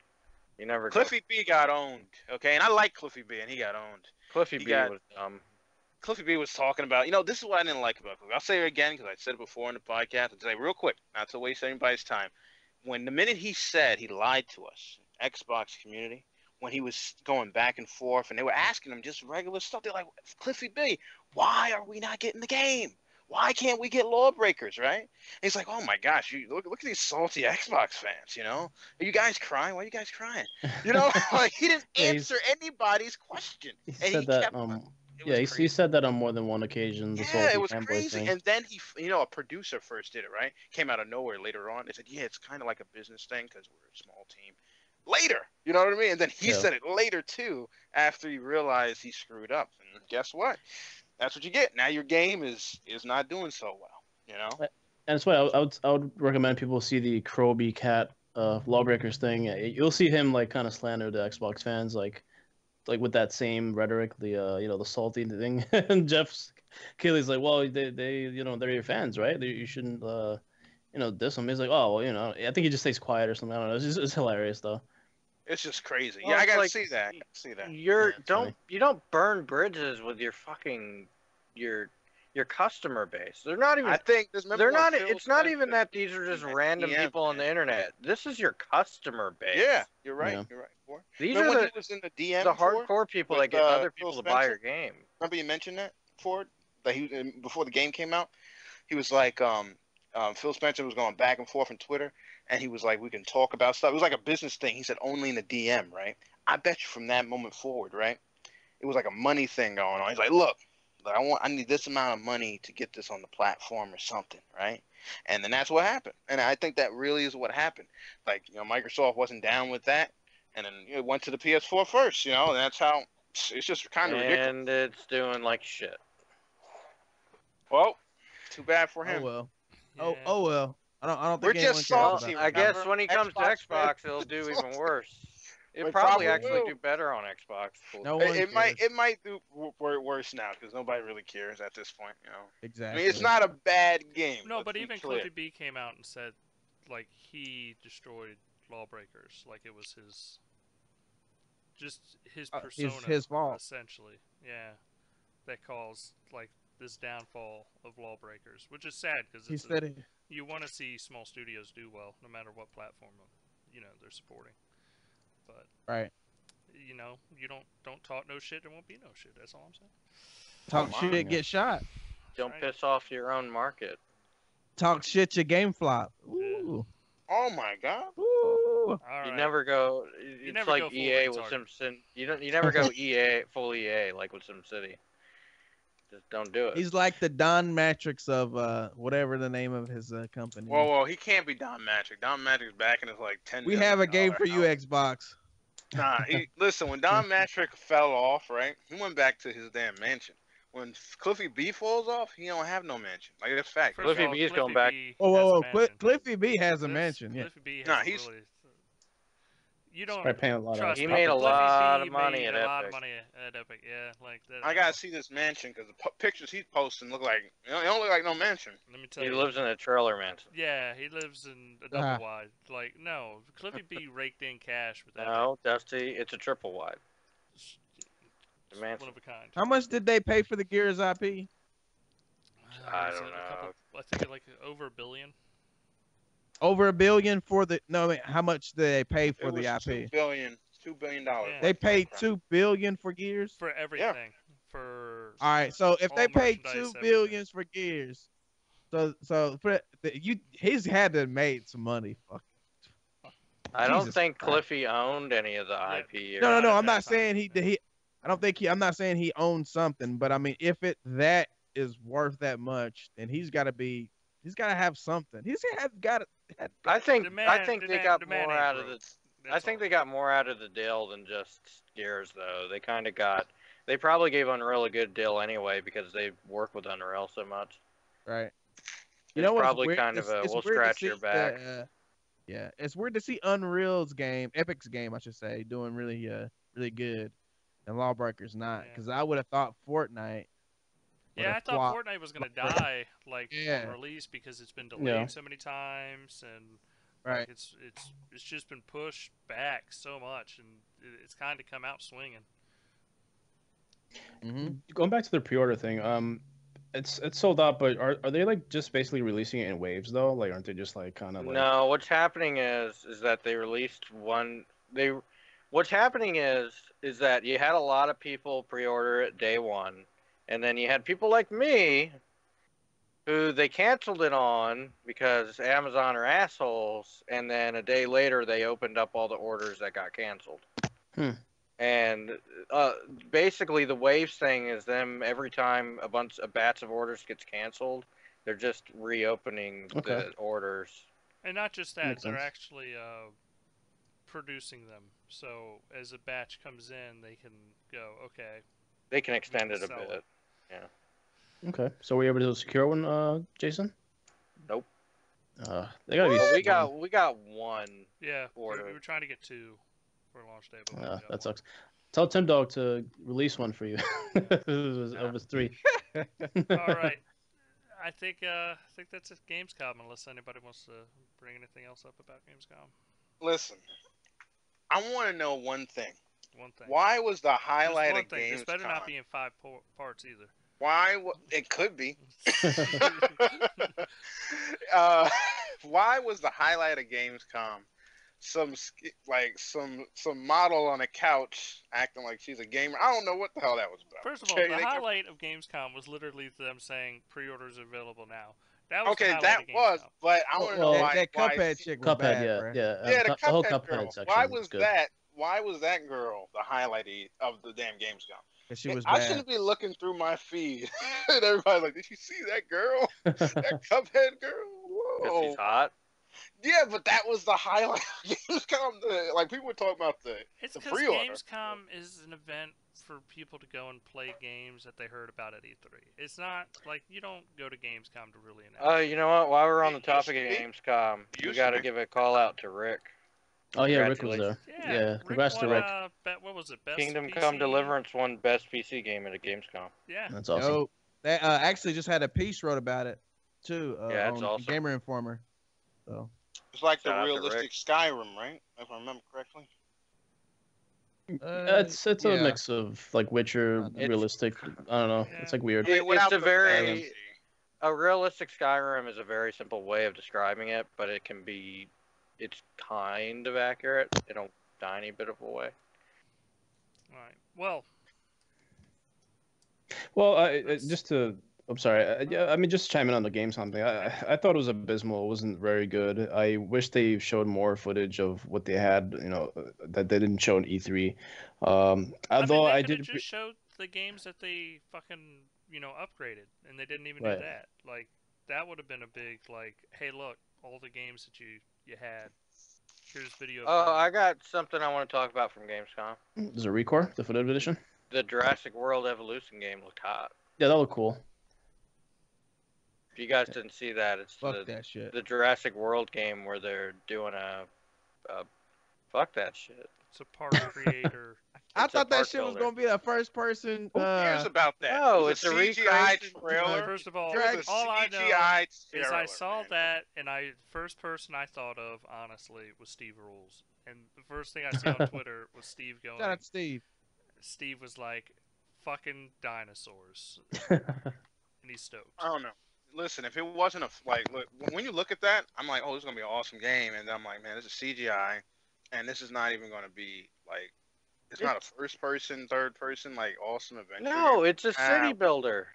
You never. Cliffy B got owned. Okay, and I like Cliffy B, and he got owned. Cliffy he B got- was dumb. Cliffy B was talking about, this is what I didn't like about Cliffy. I'll say it again because I said it before in the podcast. I'll say it real quick, not to waste anybody's time. When the minute he said he lied to us, Xbox community, when he was going back and forth and they were asking him just regular stuff, they're like, Cliffy B, why are we not getting the game? Why can't we get Lawbreakers, right? And he's like, oh my gosh, you look at these salty Xbox fans, Are you guys crying? Why are you guys crying? Like he didn't Yeah, answer anybody's question. He And said that. kept- it was Yeah, he crazy. said that on more than one occasion. The Yeah, salty it was fanboy crazy. thing. And then a producer first did it, right? Came out of nowhere later on. They said, yeah, it's kind of like a business thing because we're a small team. Later, you know what I mean? And then he Yeah. said it later too, after he realized he screwed up. And guess what? That's what you get. Now your game is not doing so well. And that's why I would recommend people see the Croby Cat Lawbreakers thing. You'll see him like kind of slander the Xbox fans, like with that same rhetoric, the salty thing. And Jeff Keighley's like, well, they they're your fans, right? You shouldn't diss them. He's like, oh, well, I think he just stays quiet or something. I don't know. It's hilarious though. It's just crazy. Well, yeah, I it's gotta like- see that. I gotta see that. You don't burn bridges with your fucking your customer base. They're not even. I think They're not. It's not even that these are just random DM, people on the man. internet. This is your customer base. Yeah, you're right. Yeah. You're right. Ford. These Remember are when the he was in the DM the before? hardcore people with, that get other Phil people to buy your Spencer? game. Remember you mentioned that, Ford? That before the game came out, he was like, Phil Spencer was going back and forth on Twitter, and he was like, we can talk about stuff. It was like a business thing. He said only in the DM, right? I bet you from that moment forward, right? It was like a money thing going on. He's like, look, I need this amount of money to get this on the platform or something, right? And then that's what happened. And I think that really is what happened. Like, Microsoft wasn't down with that, and then it went to the PS4 first, and that's how it's just kind of ridiculous. And it's doing like shit. Well, too bad for Oh him. well. Yeah. Oh well. I don't We're think anyone just cares about salty, that. I guess remember? when he comes to Xbox Xbox, it'll do even worse. It'll It probably probably actually will. do better on Xbox. No one It cares. might do worse now because nobody really cares at this point. I Exactly. mean, it's not a bad game. No, let's but be even clear. Cliffy B came out and said, like, he destroyed Lawbreakers. Like, it was his persona. his fault. Essentially. Yeah. That caused, like, this downfall of Lawbreakers, which is sad because He said it. you want to see small studios do well, no matter what platform they're supporting. But Right. you don't talk no shit, there won't be no shit. That's all I'm saying. Talk my. shit, get shot. Don't right. piss off your own market. Talk shit, your game flop. Yeah. Ooh. Oh my god. Ooh. All You right. never go. It's never like go full EA with retard. SimCity. You never go full EA like with SimCity. Just don't do it. He's like the Don Matrix of whatever the name of his company. Whoa, he can't be Don Matrix. Don Matrix backing is like $10 We have a game million for you, house. Xbox. Nah, listen. When Don Matrix fell off, right, he went back to his damn mansion. When Cliffy B falls off, he don't have no mansion. Like that's fact. First of Cliffy all, B is going back. B Whoa, has whoa, a whoa. mansion. Cliffy B has a Cliff- mansion. Yeah. Cliffy B has Nah, a he's- really. You don't Probably paying a lot of. trust He me, made a Cliffy lot B of money made at a lot Epic. of money at Epic. Yeah, like that. I gotta see this mansion because the pictures he's posting look like it don't look like no mansion. Let me tell He you. lives in a trailer mansion. Yeah, he lives in a double wide. Like, no, Cliffy B raked in cash with that. No, Dusty, it's a triple wide. It's The mansion. one of a kind. How much did they pay for the Gears IP? I Was don't it know. I think it like over $1 billion. Over $1 billion for the. No, I mean, how much did they pay for It the was IP? $2 billion. Yeah. They paid $2 billion for Gears. For everything. For All right, so if all they paid merchandise, $2 everything. billion for Gears, he's had to have made some money. Fuck. I don't Jesus think Christ. Cliffy owned any of the Yeah. IP. No, Or no, no. at I'm that not time. saying he. I don't think he. I'm not saying he owns something, but I mean, if that is worth that much, then he's got to be. He's got to have something. He's got to. I think The man they got the man more ain't out of broke. I That's think all. they got more out of the deal than just Gears, though. They kind of got. They probably gave Unreal a good deal anyway because they work with Unreal so much. Right. You It's know what's probably weird? kind of a It's we'll weird to scratch see your back. yeah, it's weird to see Unreal's game, Epic's game, I should say, doing really good, and Lawbreakers not. Yeah. Because I would have thought Fortnite. Yeah, I thought Fortnite was gonna die like Yeah. on release because it's been delayed Yeah. so many times and Right. like, it's just been pushed back so much and it's kind of come out swinging. Mm-hmm. Going back to the pre-order thing, it's sold out, but are they like just basically releasing it in waves though? Like, aren't they just like kind of like? No, what's happening is that they released one. What's happening is that you had a lot of people pre-order it day one, and then you had people like me who they canceled it on because Amazon are assholes, and then a day later they opened up all the orders that got canceled. And basically the waves thing is them every time a batch of orders gets canceled, they're just reopening the orders. And not just that, Makes they're sense. actually producing them. So as a batch comes in, they can go, okay. They can extend it a sell bit. it. Yeah. Okay, so were you able to secure one, Jason? Nope. They gotta be. Well, we got one. Yeah, order. we were trying to get 2 for launch day, but we only got That 1. sucks. Tell Tim Dog to release one for you. It was 3. All right. I think that's it, Gamescom, unless anybody wants to bring anything else up about Gamescom. Listen, I want to know one thing. One thing. Why was the Just highlight one of thing. This better not Gamescom? be in 5 parts either. It could be. Why was the highlight of Gamescom some model on a couch acting like she's a gamer? I don't know what the hell that was about. First of all, Okay, the highlight of Gamescom was literally them saying pre-orders are available now. That was okay, the highlight that of Gamescom. was, but I want to know why. That why Cuphead chick was Cuphead, bad, yeah, bro. yeah, the the whole Cuphead Cuphead girl. section Why was was good. that? Why was that girl the highlight of the damn Gamescom? Cause she was I bad. shouldn't be looking through my feed and everybody's like, "Did you see that girl? That Cuphead girl? Because Whoa!" she's hot. Yeah, but that was the highlight of Gamescom. Like people were talking about It's the because pre-order. Gamescom is an event for people to go and play games that they heard about at E3. It's not like you don't go to Gamescom to really announce. You know what? While we're on the It topic used of to be. Gamescom, we Used got to to be. give a call out to Rick. Oh yeah, Rick was there. Congratulations. Yeah, Congrats Rick to won, Rick. what was it? Best Kingdom PC? Come Deliverance won Best PC Game at a Gamescom. Yeah. That's awesome. Yo, that actually just had a piece wrote about it too. Yeah, that's on awesome. Gamer Informer. So It's like Shout out the to realistic Rick. Skyrim, right? If I remember correctly. It's a yeah. mix of like Witcher, It's- realistic. I don't know. Yeah. It's like weird. I mean, without It's a the very fantasy. a realistic Skyrim is a very simple way of describing it, but it's kind of accurate in a tiny bit of a way. All right. Well, Well, That's- just to, I'm sorry. Yeah, I mean, just chiming on the Gamescom thing. I thought it was abysmal. It wasn't very good. I wish they showed more footage of what they had. That they didn't show in E3. Although I I mean, they did. could have just showed the games that they fucking upgraded, and they didn't even Right. do that. Like that would have been a big like, hey, look, all the games that you had. Here's video. of Oh, them. I got something I want to talk about from Gamescom. There's a Recore Definitive Edition. The Jurassic World Evolution game looked hot. Yeah, that looked cool. If you guys didn't see that, it's Fuck that shit. the Jurassic World game where they're doing fuck that shit. It's a park creator. I It's a thought that park shit was builder. gonna be a first person. Who cares about that? no, It was it's a CGI recreation- trailer. First of all, Drag- It was a all I know CGI is I trailer, saw man. that, and first person I thought of, honestly, was Steve Rules. And the first thing I see on Twitter was Steve going. Shout out to Steve. Steve was like, "Fucking dinosaurs," and he's stoked. I don't know. Listen, if it wasn't look, when you look at that, I'm like, oh, this is gonna be an awesome game, and I'm like, man, this is CGI, and this is not even gonna be like, it's not a first person, third person, like awesome adventure. No, it's a city builder.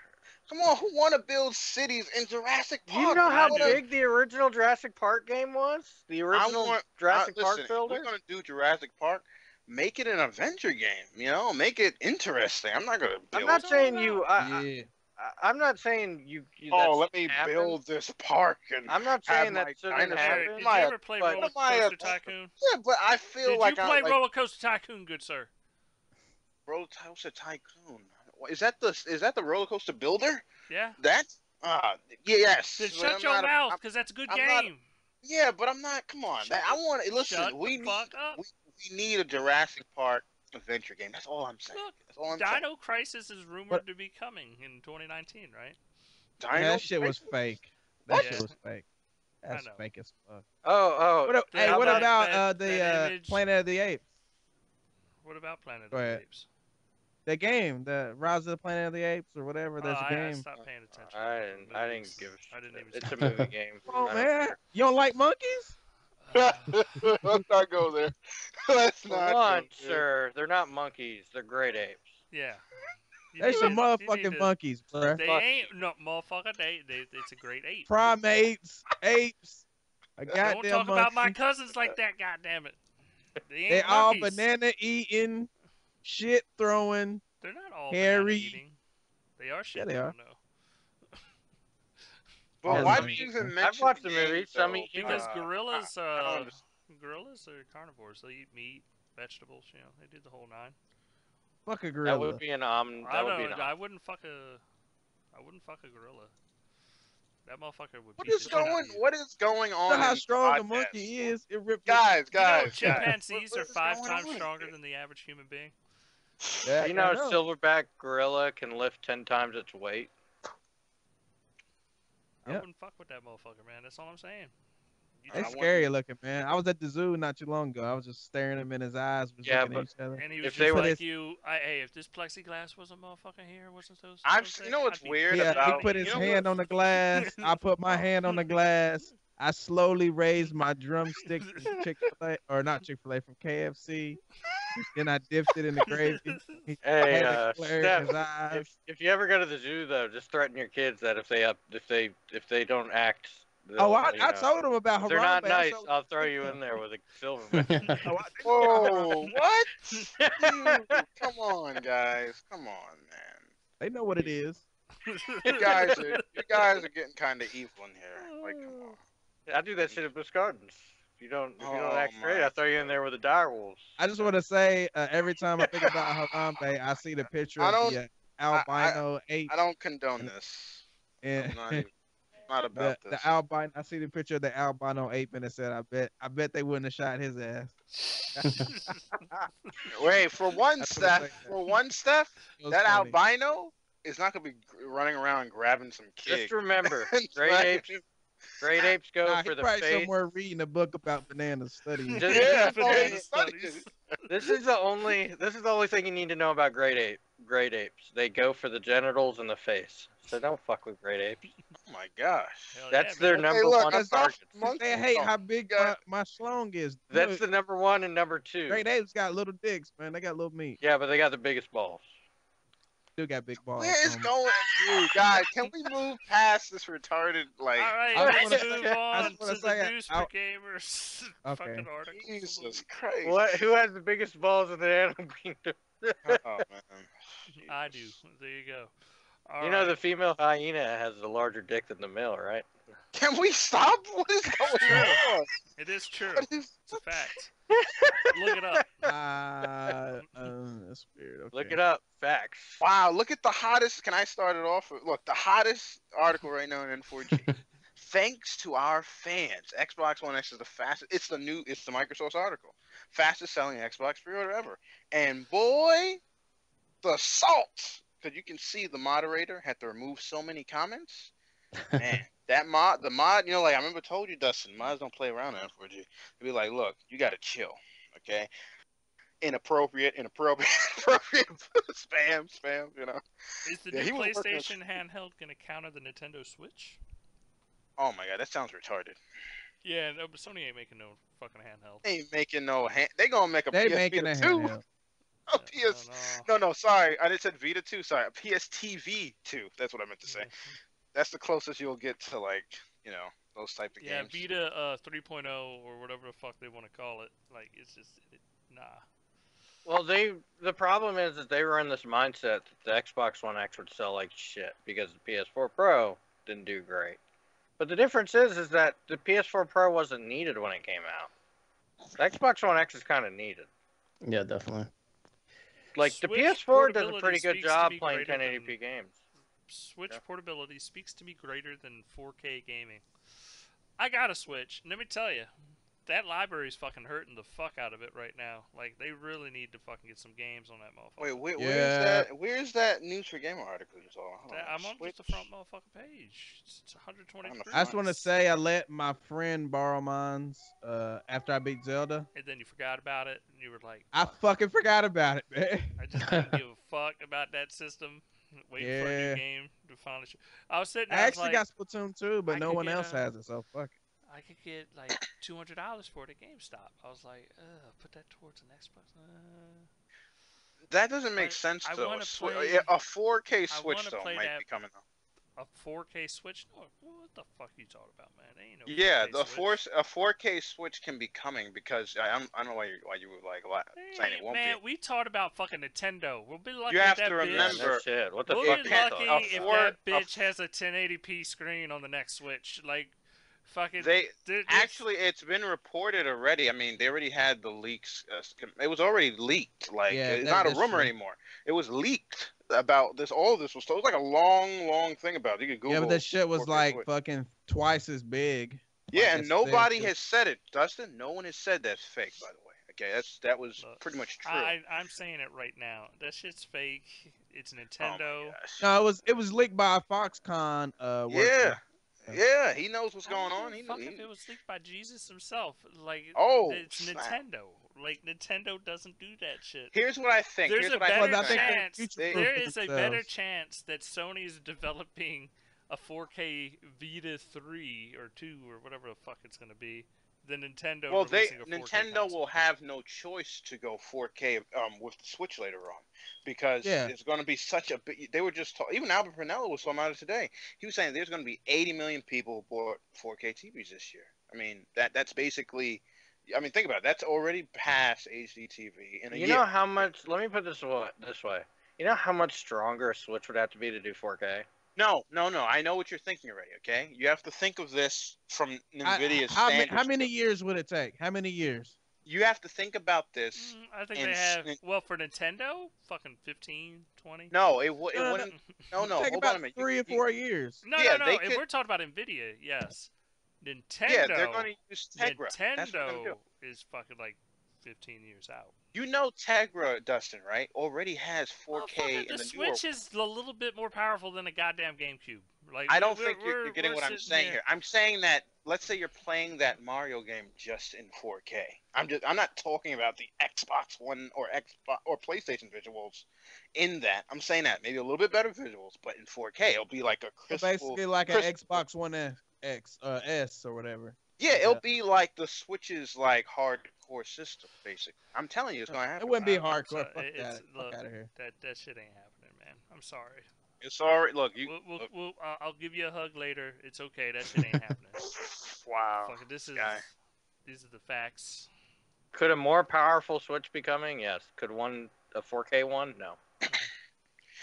Come on, who want to build cities in Jurassic Park? You know I how do. big the original Jurassic Park game was? The original Jurassic Park listen, builder? if we're gonna do Jurassic Park, make it an adventure game. Make it interesting. I'm not gonna build. I'm not saying you. Yeah. I'm not saying you. Oh, that let me happen. build this park and I'm not have saying my that shouldn't dinosaur. Eric, happen. did you ever play but- Roller What am I, Coaster a- Tycoon? Yeah, but I feel Did like you play I'm like Roller Coaster Tycoon, good sir? Roller Coaster Tycoon. Is that the roller coaster builder? Yeah. That? Yes. Then but shut I'm your not a- mouth, I'm- because that's a good I'm not- game. Yeah, but I'm not. Come on. Shut I want to listen. Shut We the need fuck up. we need a Jurassic Park adventure game. That's all I'm saying. Look, That's all I'm saying. Dino Crisis is rumored What? to be coming in 2019, right? Dino That shit was Crisis? fake. That What? shit was fake. That's know. fake as fuck. Oh. What, Hey, hey, what that- about that the image- Planet of the Apes? What about Planet of Go the ahead. Apes? The game, the Rise of the Planet of the Apes or whatever. There's a I game. stopped paying attention. I to didn't. the I didn't movies. give. I didn't even. It's a stop. movie game. Come on, I don't man. care. You don't like monkeys? Let's not go there. Let's For not. one, go there. sir, they're not monkeys. They're great apes. Yeah. You They need some to- you need motherfucking to- monkeys, bruh. They Fuck ain't no motherfucker. It's a great ape. Primates, apes, a Don't goddamn talk about my monkey. cousins like that. Goddamn it. They ain't They all monkeys. banana eating, shit throwing. They're not all hairy. banana eating. They are shit. they I are. don't know. But Yes, why I do mean, you even I've mention watched the the movie. game, Some though? eat Because humans. gorillas, I don't understand. gorillas are carnivores. They eat meat, vegetables. You know, they do the whole nine. Fuck a That gorilla. would be an om. I That would be an don't. om. I wouldn't fuck a gorilla. That motherfucker would. What beat is the shit out going? of you. What is going You on? know how in strong a podcasts? monkey is? It ripped Guys, You know, guys. chimpanzees What are is 5 going times on stronger here? than the average human being. Yeah, You know, I a silverback gorilla can lift 10 times its weight. I Yep. wouldn't fuck with that motherfucker, man. That's all I'm saying. You They I just- want- scary looking, man. I was at the zoo not too long ago. I was just staring him in his eyes, just Yeah, looking at each other. And he was If they just were- like you. Hey, if this plexiglass wasn't motherfucking here, wasn't those? You know what's weird Yeah, about- he put his you know hand on the glass. I put my hand on the glass. I slowly raised my drumstick from Chick-fil-A, or not Chick-fil-A, from KFC. Then I dipped it in the gravy. He Hey, had a glare in Steph, his eyes. if you ever go to the zoo though, just threaten your kids that if they don't act. Oh, they'll, you I know, told him about if they're not Harambe. I nice, showed- I'll throw you in there with a silverback. Oh, Whoa, what? Dude, come on, guys. Come on, man. They know what it is. You guys are getting kind of evil in here. Like, come on. I do that shit at Busch Gardens. If you don't Oh, act straight, my I throw you in there with the dire wolves. I just want to say, every time I think about Harambe, I see the picture I of don't- the albino ape. I don't condone this. And Not about the this. albino. I see the picture of the albino ape, and it said, "I bet they wouldn't have shot his ass." Wait, for one, That's what I'm Steph, It was that funny. albino is not gonna be running around grabbing some kid. Just remember, and great trying apes. to- Great apes go Nah, for he the probably face. somewhere reading a book about bananas, studying. Just- Yeah, Banana oh, studies. This is the only thing you need to know about great apes. They go for the genitals and the face. So don't fuck with great apes. Oh my gosh. Hell That's yeah, their man. number look, one that's target. They hate Oh, how big God. my schlong is. That's Look, the number one and number two. great apes got little dicks, man. They got little meat. Yeah, but they got the biggest balls. Still got big balls. Where is going, dude, guys? Can we move past this retarded like? All right, I let's just wanna move say- I on just to wanna the say, news I- for gamers. Okay. Fucking article. Jesus Christ! Who has the biggest balls in the animal kingdom? Oh man. I do. There you go. All You know right. the female hyena has a larger dick than the male, right? Can we stop? What is going on? It is true. What is? It's a fact. Look it up. That's weird. Okay. Look it up. Facts. Wow! Look at the hottest. Can I start it off? Look, the hottest article right now in N4G. Thanks to our fans, Xbox One X is the fastest. It's the Microsoft article, fastest selling Xbox pre-order ever. And boy, the salt, because you can see the moderator had to remove so many comments. Man, the mod, you know, like I remember told you, Dustin, mods don't play around on N4G. They'd be like, look, you gotta chill, okay? Inappropriate, spam, you know. Is the Yeah, he new was working on- PlayStation handheld going to counter the Nintendo Switch? Oh my god, that sounds retarded. Yeah, no, but Sony ain't making no fucking handheld. They ain't making no hand. They gonna make a They PSP making a 2. handheld. No, sorry. I didn't said Vita 2. Sorry, a PSTV 2. That's what I meant to say. That's the closest you'll get to, like, you know, those type of games. Yeah, Vita 3.0 or whatever the fuck they want to call it. Like, it's just, nah. Well, the problem is that they were in this mindset that the Xbox One X would sell like shit because the PS4 Pro didn't do great. But the difference is that the PS4 Pro wasn't needed when it came out. The Xbox One X is kind of needed. Yeah, definitely. Like, Switch the PS4 does a portability pretty good speaks to job me playing greater 1080p than- games. Switch Yeah. portability speaks to me greater than 4K gaming. I got a Switch, and let me tell you, that library's fucking hurting the fuck out of it right now. Like, they really need to fucking get some games on that motherfucker. Wait, Yeah. where's that News for Gamer article you saw? Hold on, I'm on Switch. just the front motherfucking page. It's 120 On the degrees. I just want to say I let my friend borrow mine after I beat Zelda. And then you forgot about it, and you were like, I fucking forgot about it, man. I just didn't give a fuck about that system. Waiting for a new Yeah. game to finally show. I was sitting I there, I was actually like, got Splatoon 2, but I no could one get else a- has it, so fuck it. I could get like $200 for it at GameStop. I was like, put that towards an Xbox. That doesn't make But sense I though. wanna A play- a 4K Switch wanna though play might that- be coming though. A 4K Switch? No, what the fuck you talking about, man? There ain't no Yeah, 4K the Switch. a 4K Switch can be coming because I don't know why you were like saying it won't Man, be. we talked about fucking Nintendo. We'll be lucky You if have that to bitch. remember- No shit. What the We'll fuck be are you lucky talking a if about? four- that a bitch has a 1080p screen on the next Switch. Like, fucking. There's- Actually, it's been reported already. I mean, they already had the leaks. It was already leaked. Like, Yeah, it's not a that's rumor true. anymore. It was leaked about this. All of this was told. It was like a long thing about it. You could Google. Yeah, but that shit was 4K like Switch. fucking twice as big. Yeah, Like and it's nobody said, has said it, Dustin. No one has said that's fake, by the way. Okay, that was Look, pretty much true. I'm saying it right now. That shit's fake. It's Oh my Nintendo. gosh. No, it was leaked by Foxconn. Yeah, yeah, he knows what's I don't going on. give a fuck if it was leaked by Jesus himself. Like, Oh, it's snap. Nintendo. Like, Nintendo doesn't do that shit. Here's what I think. There's Here's a what I better think. think they chance. future-proof There is a better themselves. chance that Sony is developing a 4K Vita 3 or 2 or whatever the fuck it's gonna be than Nintendo. Well, releasing a 4K Nintendo console. will have no choice to go 4K with the Switch later on, because Yeah. it's going to be such a big. They were just even Albert Pernella was talking about it today. He was saying there's going to be 80 million people who bought 4K TVs this year. I mean that's basically. I mean, think about it. That's already past HD TV in a You year. know how much? Let me put this way. You know how much stronger a Switch would have to be to do 4K? No. I know what you're thinking already. Okay, you have to think of this from NVIDIA's standards. how many years would it take? How many years? You have to think about this. I think and they have. s- Well, for Nintendo, fucking 15, 20. No, it No, wouldn't. No, Take hold about on a minute. 3 or 4 years. No, Yeah, no. they If could- we're talking about Nvidia, yes. Nintendo. Yeah, they're going to use Tegra. That's what they're Nintendo gonna do. is fucking like 15 years out. You know Tegra, Dustin, right? Already has 4K Motherfucker, in the the newer. Switch is a little bit more powerful than a goddamn GameCube. Like, I don't we're- think you're we're- getting we're what I'm sitting saying here. I'm saying that let's say you're playing that Mario game just in 4K. I'm not talking about the Xbox One or Xbox or PlayStation visuals in that. I'm saying that maybe a little bit better visuals, but in 4K it'll be like a So crystal. basically like an crystal- Xbox One S or whatever. Yeah, it'll be like the Switch's like hardcore system, basically. I'm telling you, it's gonna It happen. wouldn't be I'm hardcore. sorry, Fuck it's- that. look, Fuck out of here. That shit ain't happening, man. I'm sorry. It's already look. You I'll give you a hug later. It's okay. That shit ain't happening. wow. Fuck it, guy. These are the facts. Could a more powerful Switch be coming? Yes. Could a 4K one? No.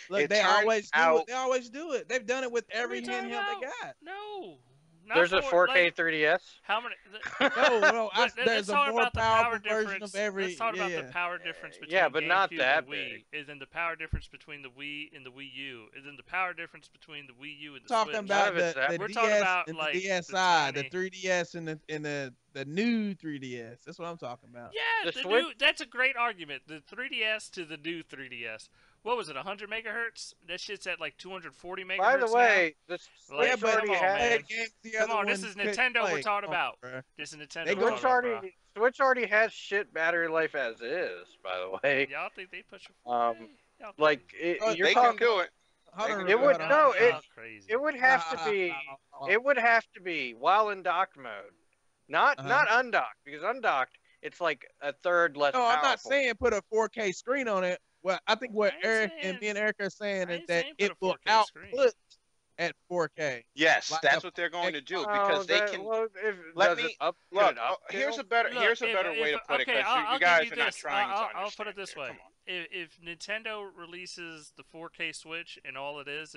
Look, It they turns always do out- it. They always do it. They've done it with every What are you handheld talking they about? got. No. Not There's a 4K like, 3DS. how many? No, Let's there's a talk more about the power powerful version difference. of every. Let's talk yeah, about yeah. the power difference between Yeah, but not GameCube that and Wii. big. Is in the power difference between the Wii and the Wii U. Is in the power difference between the Wii U and the Talking Switch. about of it's the, that- the We're DS talking about, and like, the the DSi, the tiny- 3DS and the new 3DS. That's what I'm talking about. Yeah, The the Switch- new. That's a great argument. The 3DS to the new 3DS. What was it? 100 megahertz? That shit's at like 240 megahertz. By the way, the Like, Switch Yeah, but already come on, has. man. games the Come other on, this ones is couldn't Nintendo we're play. talking Come on, about. bruh. This is Nintendo. They we're Switch talking about, already, Switch already has shit battery life as is. By the way, bro. Y'all think they push a 4K? Y'all like Oh, you're They can talking. do it. Hold on, It real would- quick, no, hold on. Y'all crazy. It would have to be. It would have to be while in docked mode, not Uh-huh. not undocked, because undocked it's like a third less No, powerful. I'm not saying put a 4K screen on it. Well, I think what I ain't Eric saying- and me and Eric are saying I is ain't that saying put it a will 4K screen. output at 4K. Yes, Like that's a what they're going to do Oh, because they can. Well, if, Let does me- it up, could Look, it up here's a scale? better Look, here's a better way to put it okay, because I'll you give guys you are not this. trying to I'll understand. put it this way: Come on. if Nintendo releases the 4K Switch and all it is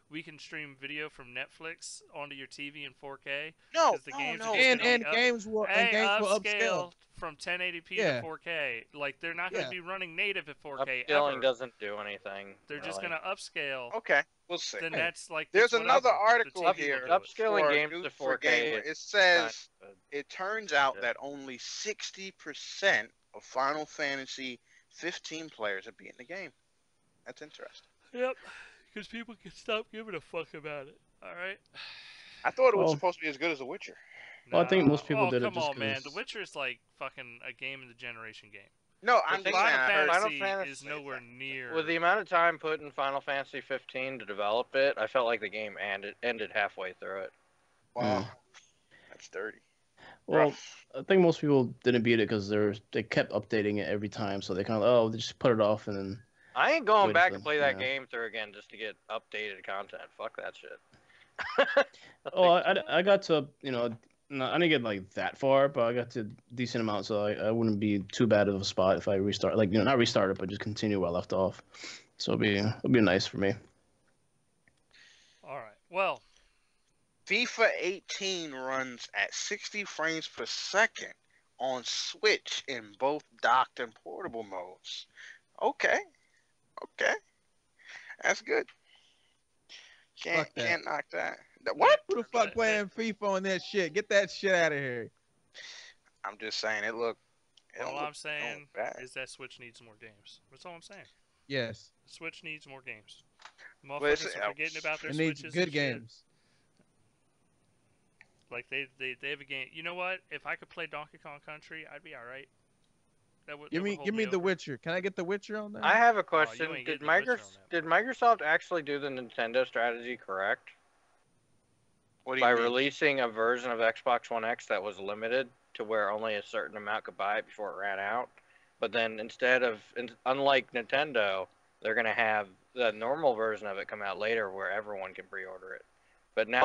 we can stream video from Netflix onto your TV in 4K, No, because the games are just And gonna be games will upscale. upscale from 1080p Yeah. to 4K. Like they're not going to Yeah. be running native at 4K Upscaling ever. doesn't do anything. They're just really. going to upscale. Okay, we'll see. Then Hey, that's like There's that's another whatever. The article TV will here. do it. Upscaling for games News to for 4K Gamer. is It says kind of it turns out Yeah. that only 60% of Final Fantasy 15 players are beating the game. That's interesting. Yep, because people can stop giving a fuck about it. All right. I thought it was Well- supposed to be as good as The Witcher. Well, I think most people oh, did it come just on, man. 'cause- The Witcher is like fucking a game of the generation game. No, I'm thing just saying. Final I heard. Fantasy, Fantasy is nowhere near. With the amount of time put in Final Fantasy 15 to develop it, I felt like the game ended halfway through it. Wow, that's dirty. Well, Rough. I think most people didn't beat it because they kept updating it every time, so they kind of they just put it off and then. I ain't going Wait back for- to play that yeah. game through again just to get updated content. Fuck that shit. Oh, I got to no, I didn't get like that far, but I got to a decent amount, so I wouldn't be too bad of a spot if I restart, like not restart it, but just continue where I left off. So it'll be nice for me. All right. Well, FIFA 18 runs at 60 frames per second on Switch in both docked and portable modes. Okay, that's good. Fuck that. Can't knock that. What? Who the fuck playing FIFA on that shit? Get that shit out of here. I'm just saying it look. all I'm saying bad. is that Switch needs more games. That's all I'm saying. Yes. Switch needs more games. Well, Motherfuckers are forgetting about their It needs Switches good and shit. games. Like they have a game. You know what? If I could play Donkey Kong Country, I'd be all right. That would Give me The over. Witcher. Can I get The Witcher on there? I have a you question. ain't Did getting The Witcher on that. Did Microsoft actually do the Nintendo strategy correct What do by you mean? releasing a version of Xbox One X that was limited to where only a certain amount could buy it before it ran out? But then unlike Nintendo, they're gonna have the normal version of it come out later where everyone can pre-order it. But now,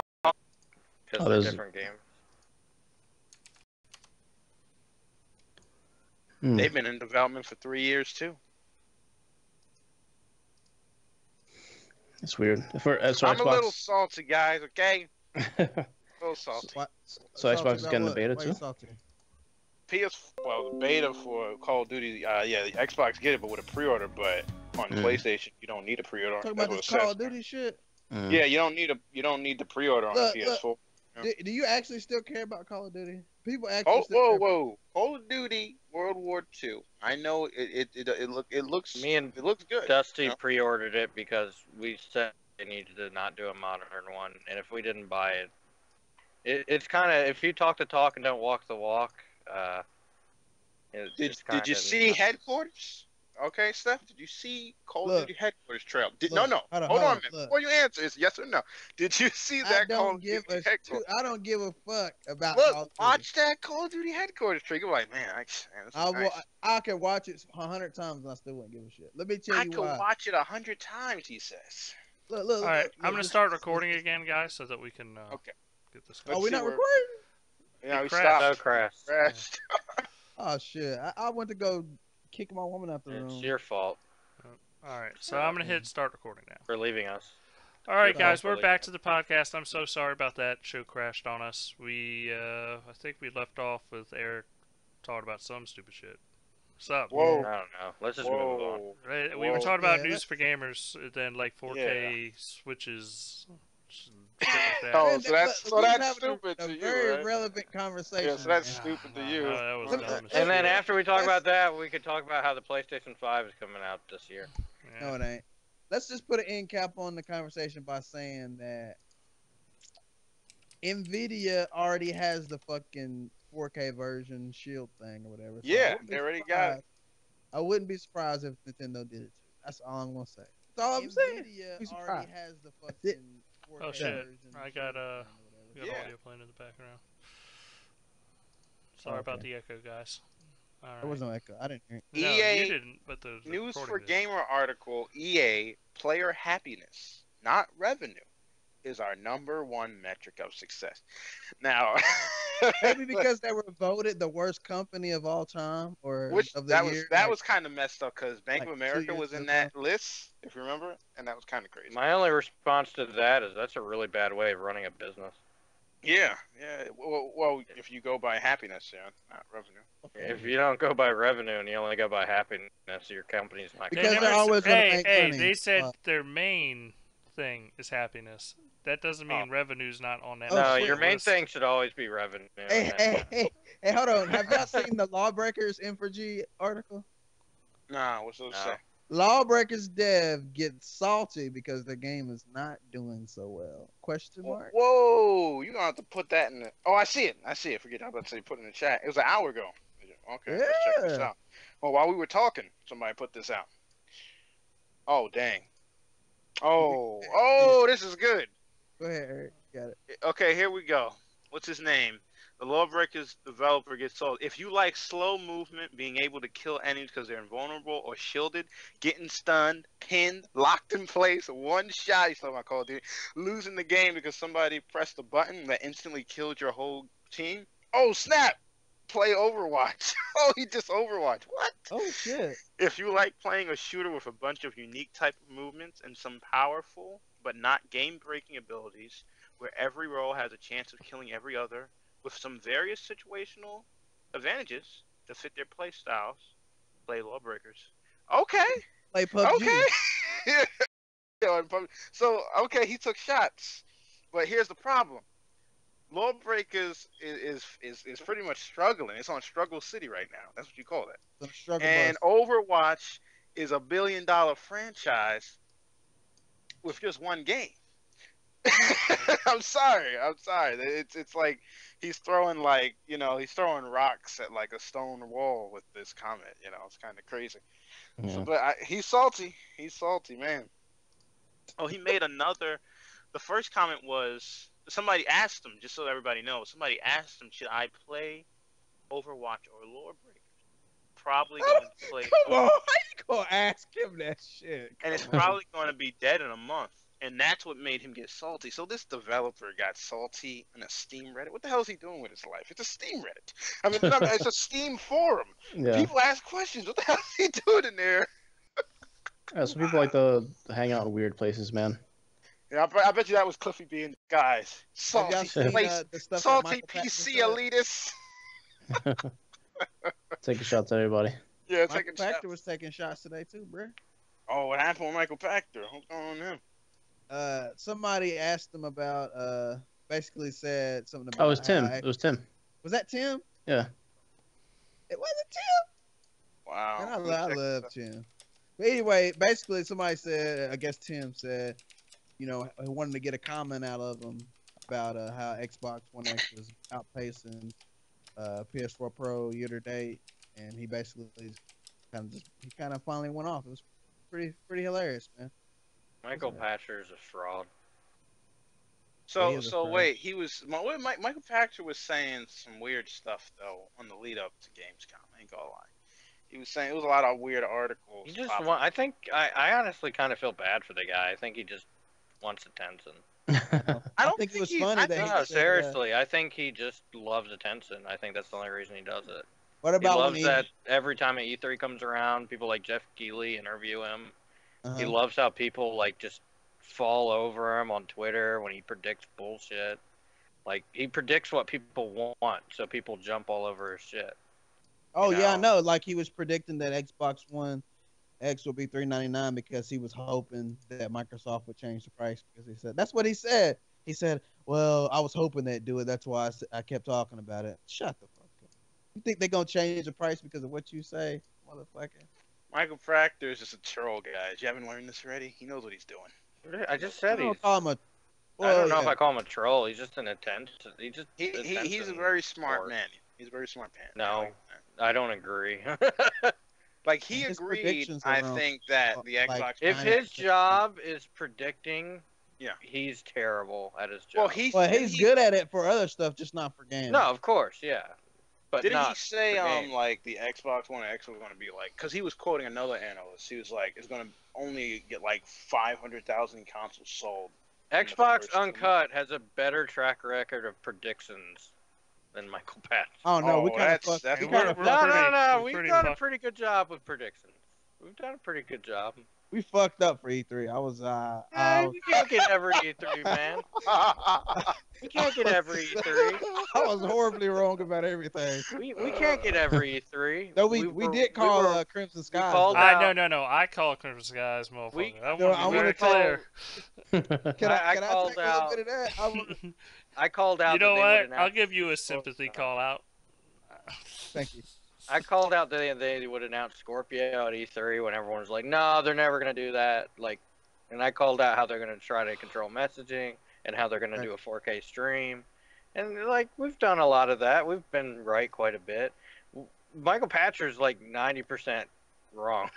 because they're different games. They've been in development for 3 years too. It's weird. So I'm Xbox, a little salty, guys. Okay, a little salty. So Xbox Salty is about getting the what? beta Why you too? salty? The beta for Call of Duty. Yeah, the Xbox get it, but with a pre-order. But on PlayStation, you don't need a pre-order. Talking That's about what this it Call says. of Duty shit. Yeah, you don't need the pre-order on Look, the PS4. Yeah. Do you actually still care about Call of Duty? People actually. Whoa! Call of Duty World War II. I know it looks. Me and It looks good. Dusty you know? pre-ordered it because we said they needed to not do a modern one, and if we didn't buy it, it's kind of, if you talk the talk and don't walk the walk. Did you see headquarters? Okay, Steph. Did you see Call of Duty headquarters trail? No. Hold Hold on a minute. look. Before you answer, it's yes or no. Did you see that Call of Duty headquarters? I don't give a fuck about. Look, Call of Duty. watch that Call of Duty headquarters trigger. Like, man, this is nice. I can watch it 100 times and I still wouldn't give a shit. Let me tell I you could why. watch it 100 times. He says. Look, All right, I'm gonna just- start recording again, guys, so that we can Okay. get this. Let's Oh, we're see not where- recording? Yeah, we crashed. So stopped. crashed. Oh shit! I went to go kick my woman out the room. It's your fault All right, so I'm gonna hit start recording now. for leaving us. All right, Yeah, guys, we're hopefully. back to the podcast. I'm so sorry about that. Show crashed on us. I think we left off with Eric talking about some stupid shit. What's up? Whoa. I don't know. Let's just move on. Right, we were Whoa. talking about Yeah, news for gamers, then like 4K switches. Shit like that. Oh, Man, so that's we was having stupid a to you, very right? relevant conversation. Yeah, so that's Yeah, stupid to no, you. no, that was Let me- dumb as And then shit. after we talk Let's- about that, we could talk about how the PlayStation 5 is coming out this year. Yeah. No, it ain't. Let's just put an end cap on the conversation by saying that Nvidia already has the fucking 4K version shield thing or whatever. So I Yeah, wouldn't be they already got it. surprised- I wouldn't be surprised if Nintendo did it too. That's all I'm gonna say. That's all I'm saying. Be Nvidia surprised. already has the it. fucking 4K Oh, shit. version. I got, shield thing or whatever. We got Yeah. audio playing in the background. Sorry about the echo, guys. All There right. was no echo. I didn't hear it. No, EA you didn't, but the News for recording did. Gamer article: EA player happiness, not revenue, is our #1 metric of success. Now, Maybe because they were voted the worst company of all time or which of the that year. was kind of messed up because Bank like of 2 America years was in in a that list, if you remember, and that was kind of crazy. My only response to that is that's a really bad way of running a business. Yeah. Well, if you go by happiness, yeah, not revenue. If you don't go by revenue and you only go by happiness, your company's not Because gonna they're always gonna make money. They said their main thing is happiness. That doesn't mean Oh. revenue's not on that. Oh, No, shit. your main list. thing should always be revenue. Hey, hold on. Have y'all seen the Lawbreakers M4G article? Nah, what's those No. say? Lawbreakers dev gets salty because their game is not doing so well. Question mark? Whoa, you're gonna have to put that in the. Oh, I see it. Forget. I was about to say put it in the chat. It was an hour ago. Okay, let's check this Yeah. out. Well, while we were talking, somebody put this out. Oh, dang. Oh, this is good. Go ahead, Eric. Got it. Okay, here we go. What's his name? The Lawbreakers developer gets told, if you like slow movement, being able to kill enemies because they're invulnerable or shielded, getting stunned, pinned, locked in place, one shot, he's talking about Call of Duty, losing the game because somebody pressed a button that instantly killed your whole team. Oh, snap! Play Overwatch. Oh, he just Overwatch. What? Oh shit. If you like playing a shooter with a bunch of unique type of movements and some powerful but not game-breaking abilities, where every role has a chance of killing every other, with some various situational advantages to fit their play styles, play Lawbreakers. Okay. Play PUBG. Okay. So, okay, he took shots. But here's the problem. Lawbreakers is pretty much struggling. It's on Struggle City right now. That's what you call it. Some struggle And bus. Overwatch is $1 billion franchise with just one game. I'm sorry. It's like he's throwing he's throwing rocks at like a stone wall with this comment. It's kind of crazy. Yeah. So, but he's salty. He's salty, man. Oh, he made another. The first comment was somebody asked him, just so everybody knows. Somebody asked him, should I play Overwatch or Lawbreakers? Probably going to play. Come on, how you gonna ask him that shit? And it's probably going to be dead in a month. And that's what made him get salty. So this developer got salty in a Steam Reddit. What the hell is he doing with his life? It's a Steam Reddit. I mean, it's a Steam forum. Yeah. People ask questions. What the hell is he doing in there? Yeah, some people like to hang out in weird places, man. Yeah, I bet you that was Cliffy being guys. Have y'all Salty seen, place, the stuff that salty Michael Pachter PC said? elitists. Taking shots at everybody. Yeah, Michael taking shots. Pachter was taking shots today too, bro. Oh, what happened with Michael Pachter? What's going on with him? Somebody asked him about basically said something about. Oh, it was Tim. how- It was Tim. Was that Tim? Yeah. It wasn't Tim. Wow. And Let me I check love this Tim. But anyway, basically somebody said, I guess Tim said, he wanted to get a comment out of him about how Xbox One X was outpacing PS4 Pro year to date, and he basically kind of finally went off. It was pretty hilarious, man. Michael Patcher is a fraud. So, He is a so fraud. wait, Michael Pachter was saying some weird stuff though on the lead up to Gamescom. I ain't gonna lie. He was saying it was a lot of weird articles. He just popping want, up. I honestly kind of feel bad for the guy. I think he just wants attention. I don't think it was he- funny I that think he No, said, seriously, I think he just loves attention. I think that's the only reason he does it. What He about when loves that every time an E3 comes around, people like Jeff Keighley interview him. He loves how people like just fall over him on Twitter when he predicts bullshit. Like he predicts what people want, so people jump all over his shit. Oh you yeah, I know? know. Like he was predicting that Xbox One X would be $399 because he was hoping that Microsoft would change the price because he said that's what he said. He said, "Well, I was hoping they'd do it. That's why I kept talking about it." Shut the fuck up. You think they're gonna change the price because of what you say, motherfucker? Michael Pachter is just a troll, guys. You haven't learned this already? He knows what he's doing. I just said I he's. don't call him a. I Well, don't know if yeah. I call him a troll. He's just an attention. He's a attention very smart whore. man. He's a very smart man. No. I don't agree. Like he His agreed, predictions I around, think that the like, Xbox. If I- his job is predicting, Yeah. he's terrible at his job. Well, He's good at it for other stuff, just not for games. No, of course, yeah. but Didn't he not say for games. like the Xbox One X was going to be like? Because he was quoting another analyst. He was like, it's going to only get like 500,000 consoles sold. Xbox Uncut has a better track record of predictions than Michael Patton. Oh no, we Oh, kind of that's- fucked. We we're- kind of we're fucked. pretty- No. we're We've pretty done a fucked. pretty good job with predictions. We've done a pretty good job. We fucked up for E3. I was You can't get every E3, man. We can't get every E3. I was horribly wrong about everything. We can't get every E3. No, we did call Crimson Skies. called though. out- No. I call Crimson Skies, motherfucker. We- I No, want I to be wanna very call- clear. Can I I called take a little out- bit of that? I called out. You know that they would what? announce- I'll give you a sympathy call out. Thank you. I called out that they would announce Scorpio at E3 when everyone was like, "No, they're never gonna do that." Like, and I called out how they're gonna try to control messaging and how they're gonna do a 4K stream, and like we've done a lot of that. We've been right quite a bit. Michael Patcher's like 90% wrong.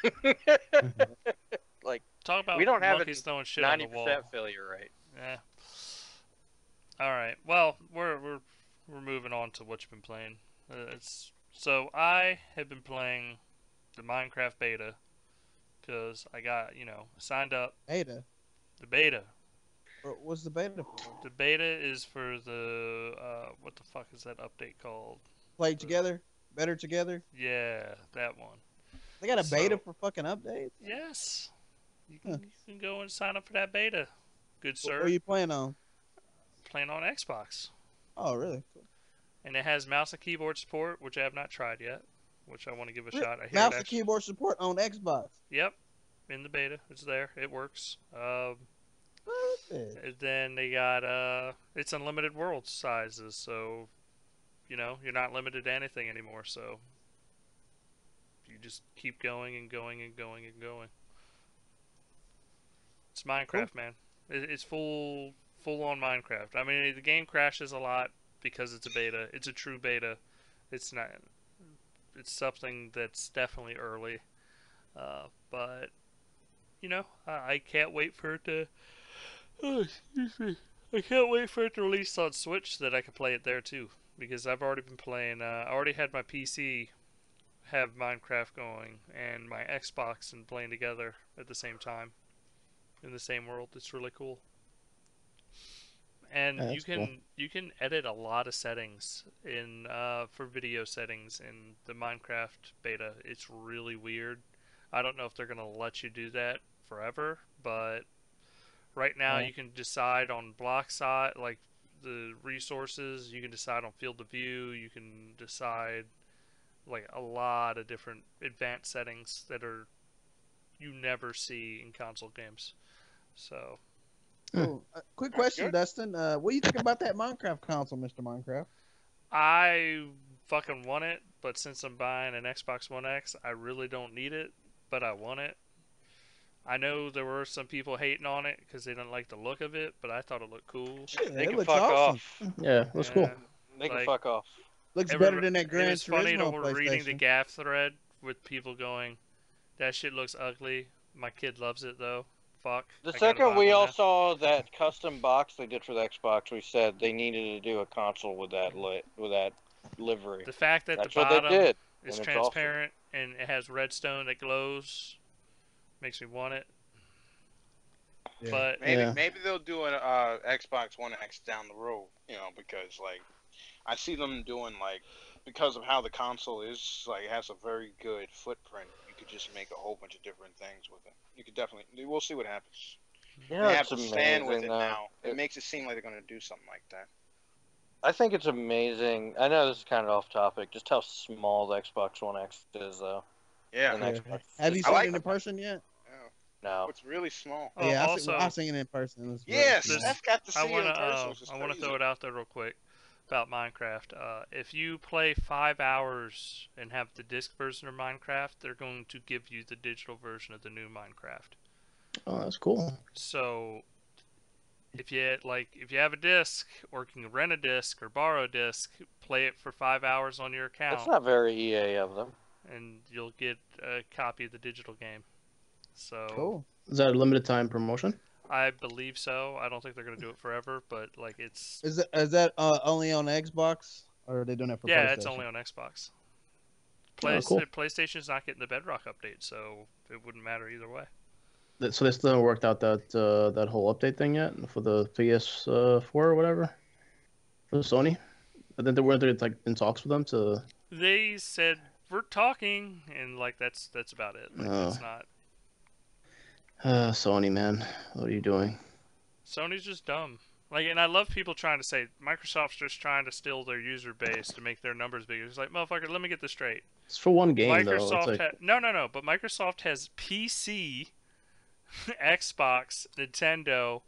Like Talk about we don't have monkeys a throwing shit on the 90% wall. failure rate. Yeah. All right. Well, we're moving on to what you've been playing. So I have been playing the Minecraft beta because I got signed up. Beta. The beta. What's the beta for? The beta is for the what the fuck is that update called? Play together, better together. Yeah, that one. They got a beta So- for fucking updates. Yes. You can go and sign up for that beta. Good What sir. are you playing on? Playing on Xbox. Oh, really? Cool. And it has mouse and keyboard support, which I have not tried yet, which I want to give a shot. I hear Mouse it and actually- keyboard support on Xbox. Yep, in the beta, it's there. It works. Perfect. And then they got it's unlimited world sizes, so you're not limited to anything anymore. So you just keep going and going and going and going. It's Minecraft, man. It's full on Minecraft. I mean, the game crashes a lot because it's a beta. It's a true beta. It's not. It's something that's definitely early, but I can't wait for it to. Oh, excuse me. I can't wait for it to release on Switch so that I can play it there too. Because I've already been playing. I already had my PC have Minecraft going and my Xbox and playing together at the same time in the same world. It's really cool. And Yeah, you that's can cool. you can edit a lot of settings in for video settings in the Minecraft beta. It's really weird. I don't know if they're gonna let you do that forever, but right now Yeah. you can decide on block size, like the resources. You can decide on field of view. You can decide like a lot of different advanced settings that you never see in console games. So Cool. Quick That's question, good. Dustin. What do you think about that Minecraft console, Mr. Minecraft? I fucking want it, but since I'm buying an Xbox One X, I really don't need it, but I want it. I know there were some people hating on it because they didn't like the look of it, but I thought it looked cool. Shit, They it can looks fuck awesome. off. Yeah, that's cool. Yeah. They can Like, fuck off. Looks Every- better than that Gran It was funny to Turismo reading the PlayStation. gaff thread with people going, "That shit looks ugly. My kid loves it though. Fuck." The I gotta second buy we one all now." saw that custom box they did for the Xbox, we said they needed to do a console with that livery. The fact that That's the what they bottom did. is and it's awesome. transparent and it has redstone that glows makes me want it. Yeah. But Maybe they'll do an Xbox One X down the road, because like I see them doing like because of how the console is like it has a very good footprint. You could just make a whole bunch of different things with it. You could definitely. We'll see what happens. You They know, have it's to stand with amazing, it though. now. It makes it seem like they're going to do something like that. I think it's amazing. I know this is kind of off topic, just how small the Xbox One X is, though. Yeah. And Yeah. Xbox. Have you I seen like it in it. person yet? No. It's really small. Oh, Yeah, also, I've seen it in person. It was very Yes, small. Steph got to see I it want in person. Which is to crazy. throw it out there real quick about Minecraft. If you play 5 hours and have the disc version of Minecraft, they're going to give you the digital version of the new Minecraft. Oh, that's cool. So if you have a disc or can rent a disc or borrow a disc, play it for 5 hours on your account, That's not very EA of them. and you'll get a copy of the digital game. So Cool. Is that a limited time promotion? I believe so. I don't think they're going to do it forever, but like it's Is that only on Xbox? Or are they doing that for PlayStation? Yeah, it's only on Xbox. Cool. PlayStation's not getting the Bedrock update, so it wouldn't matter either way. So they still haven't worked out that whole update thing yet for the PS4 or whatever for Sony. But then they weren't like in talks with them to. They said we're talking, and like that's about it. Like that's not. Sony, man, what are you doing? Sony's just dumb. Like, and I love people trying to say Microsoft's just trying to steal their user base to make their numbers bigger. It's like, motherfucker, let me get this straight. It's for one game, Microsoft though. It's like... No. But Microsoft has PC, Xbox, Nintendo,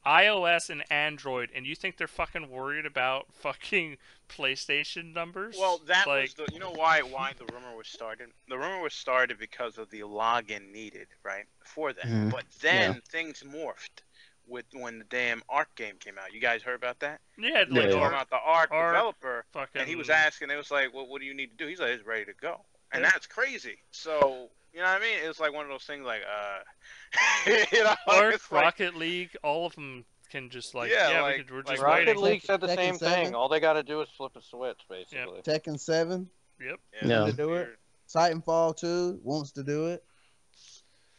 iOS, and Android, and you think they're fucking worried about fucking PlayStation numbers? Well, that like... was the. You know why the rumor was started? The rumor was started because of the login needed, right, for that. Mm-hmm. But then things morphed with when the damn Ark game came out. You guys heard about that? Yeah, like talking about the Ark developer, fucking... and he was asking. It was like, well, what do you need to do? He's like, it's ready to go, and that's crazy. So. You know what I mean? It's like one of those things, like, you know, or Rocket League. All of them can just like, we're just Rocket waiting. League said the Tekken same 7. thing. All they got to do is flip a switch, basically. Tekken 7. Yep. Yeah. To do it. Titanfall 2 wants to do it.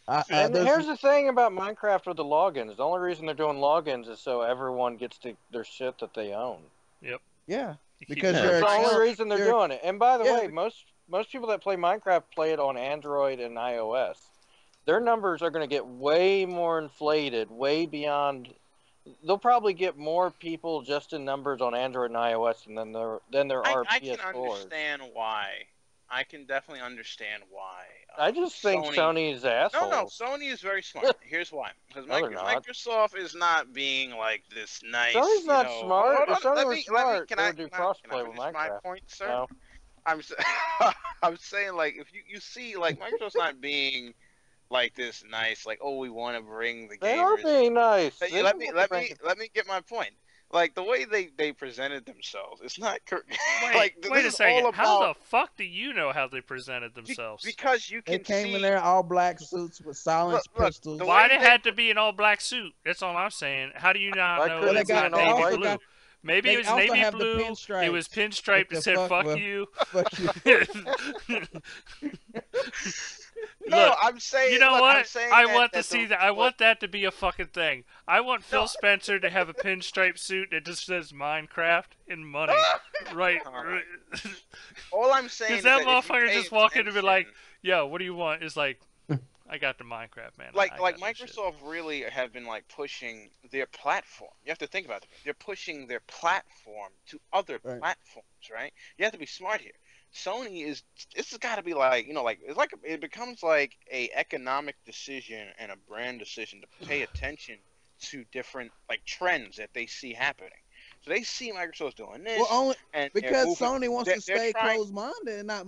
And here's the thing about Minecraft with the logins. The only reason they're doing logins is so everyone gets their shit that they own. Yep. Yeah. Because that's the only reason they're doing it. And by the way, most people that play Minecraft play it on Android and iOS. Their numbers are going to get way more inflated, way beyond. They'll probably get more people just in numbers on Android and iOS than there are PS4s. I can understand why. I can definitely understand why. I just think Sony's assholes. No, Sony is very smart. Here's why. Because Microsoft is not being like this nice. Sony's not smart. If Sony was smart, can I do crossplay with Minecraft. My point, sir? No. I'm saying, like, if you see, like, Microsoft's not being like this nice, like, oh, we want to bring the gamers. They are being nice. Let me get my point. Like, the way they presented themselves, it's not wait a second. How the fuck do you know how they presented themselves? Because you can see... They came in their all-black suits with silenced pistols. Why they had to be an all-black suit? That's all I'm saying. How do you not know it's not navy blue? Maybe it was navy blue. It was pinstriped that said "fuck you." Fuck you. No, look, I'm saying. You know what? I want to see that. I want that to be a fucking thing. I want Phil Spencer to have a pinstripe suit that just says Minecraft and money. Right. All I'm saying is that motherfucker just walk in and be like, "Yo, what do you want?" It's like, I got the Minecraft, man. Like Microsoft really have been like pushing their platform. You have to think about it. They're pushing their platform to other platforms, right? You have to be smart here. Sony this has got to be like, you know, like it becomes like a economic decision and a brand decision to pay attention to different like trends that they see happening. So they see Microsoft doing this, because Sony wants to stay closed-minded and not.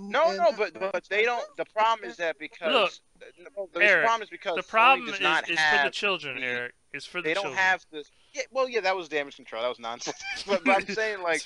But they don't. The problem is that because Eric, the problem is because the problem is for the children, Eric. It's for the children. They don't have the. Yeah, that was damage control. That was nonsense. but I'm saying like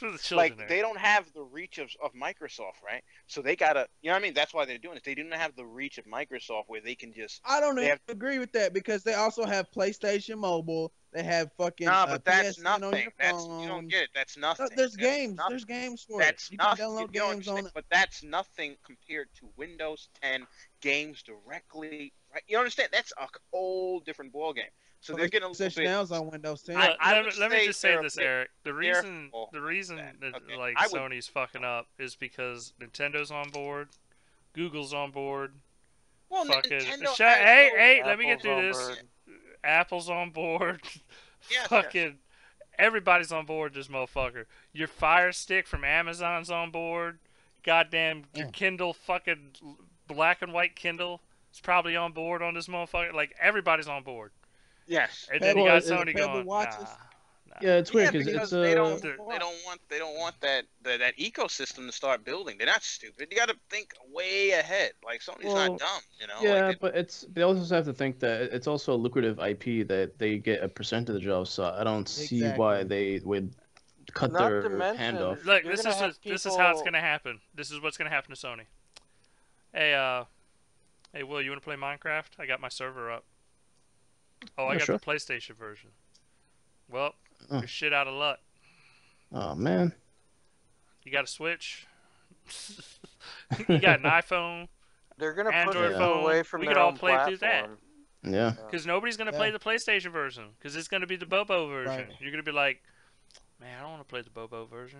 they don't have the reach of Microsoft, right? So they gotta, you know what I mean? That's why they're doing it. They do not have the reach of Microsoft where they can just. I don't agree with that because they also have PlayStation Mobile. They have fucking. But that's PSN nothing. On your That's phone. you don't get it. That's nothing. There's games. There's games for it. You can download games on it. But that's nothing compared to Windows 10 games directly. Right? You understand? That's a whole different ballgame. So they're getting a little bit. Now on Windows 10. Let me just say this, Eric. The reason that Sony's fucking up is because Nintendo's on board, Google's on board. Well, fucking Nintendo let me get through this. Apple's on board. Yes, fucking everybody's on board. This motherfucker. Your Fire Stick from Amazon's on board. Goddamn, your Kindle, fucking black and white Kindle, is probably on board on this motherfucker. Like everybody's on board. Yes. And then you got Sony going. Nah. Yeah, it's weird because they don't want that ecosystem to start building. They're not stupid. You got to think way ahead. Like Sony's not dumb, you know. Yeah, but they also have to think that it's also a lucrative IP that they get a percentage of. So I don't see why they would cut their hand off. Look, this is how it's gonna happen. This is what's gonna happen to Sony. Hey, Will, you want to play Minecraft? I got my server up. Oh, I got the PlayStation version. Well, you're shit out of luck. Oh, man. You got a Switch. You got an iPhone. They're gonna push Android people phone. away from We their could all own play through that. platform. Yeah. Because nobody's going to play the PlayStation version. Because it's going to be the Bobo version. Right. You're going to be like, man, I don't want to play the Bobo version.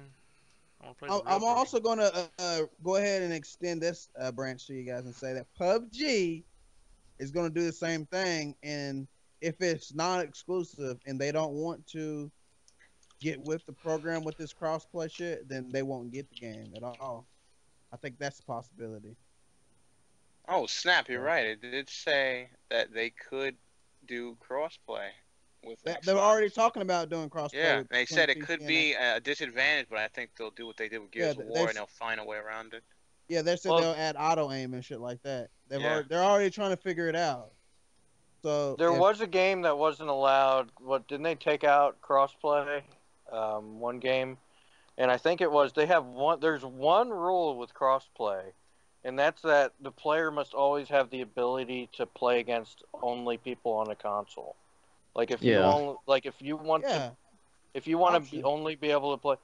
I want to play the real I'm version. also gonna go ahead and extend this branch to you guys and say that PUBG is gonna do the same thing, and if it's non-exclusive and they don't want to get with the program with this crossplay shit, then they won't get the game at all. I think that's a possibility. Oh, snap, you're right. It did say that they could do crossplay with They're Xbox. already talking about doing crossplay. Yeah, with they said it PC could and be a disadvantage, but I think they'll do what they did with Gears of War, and they'll find a way around it. Yeah, they said Well- they'll add auto aim and shit like that. Yeah. They're already trying to figure it out. So There was a game that wasn't allowed. What didn't they take out crossplay? One game, and I think it was they have one. There's one rule with crossplay, and that's that the player must always have the ability to play against only people on a console. Like if you Yeah. only, like if you want yeah. to, if you want to Option. only be able to play.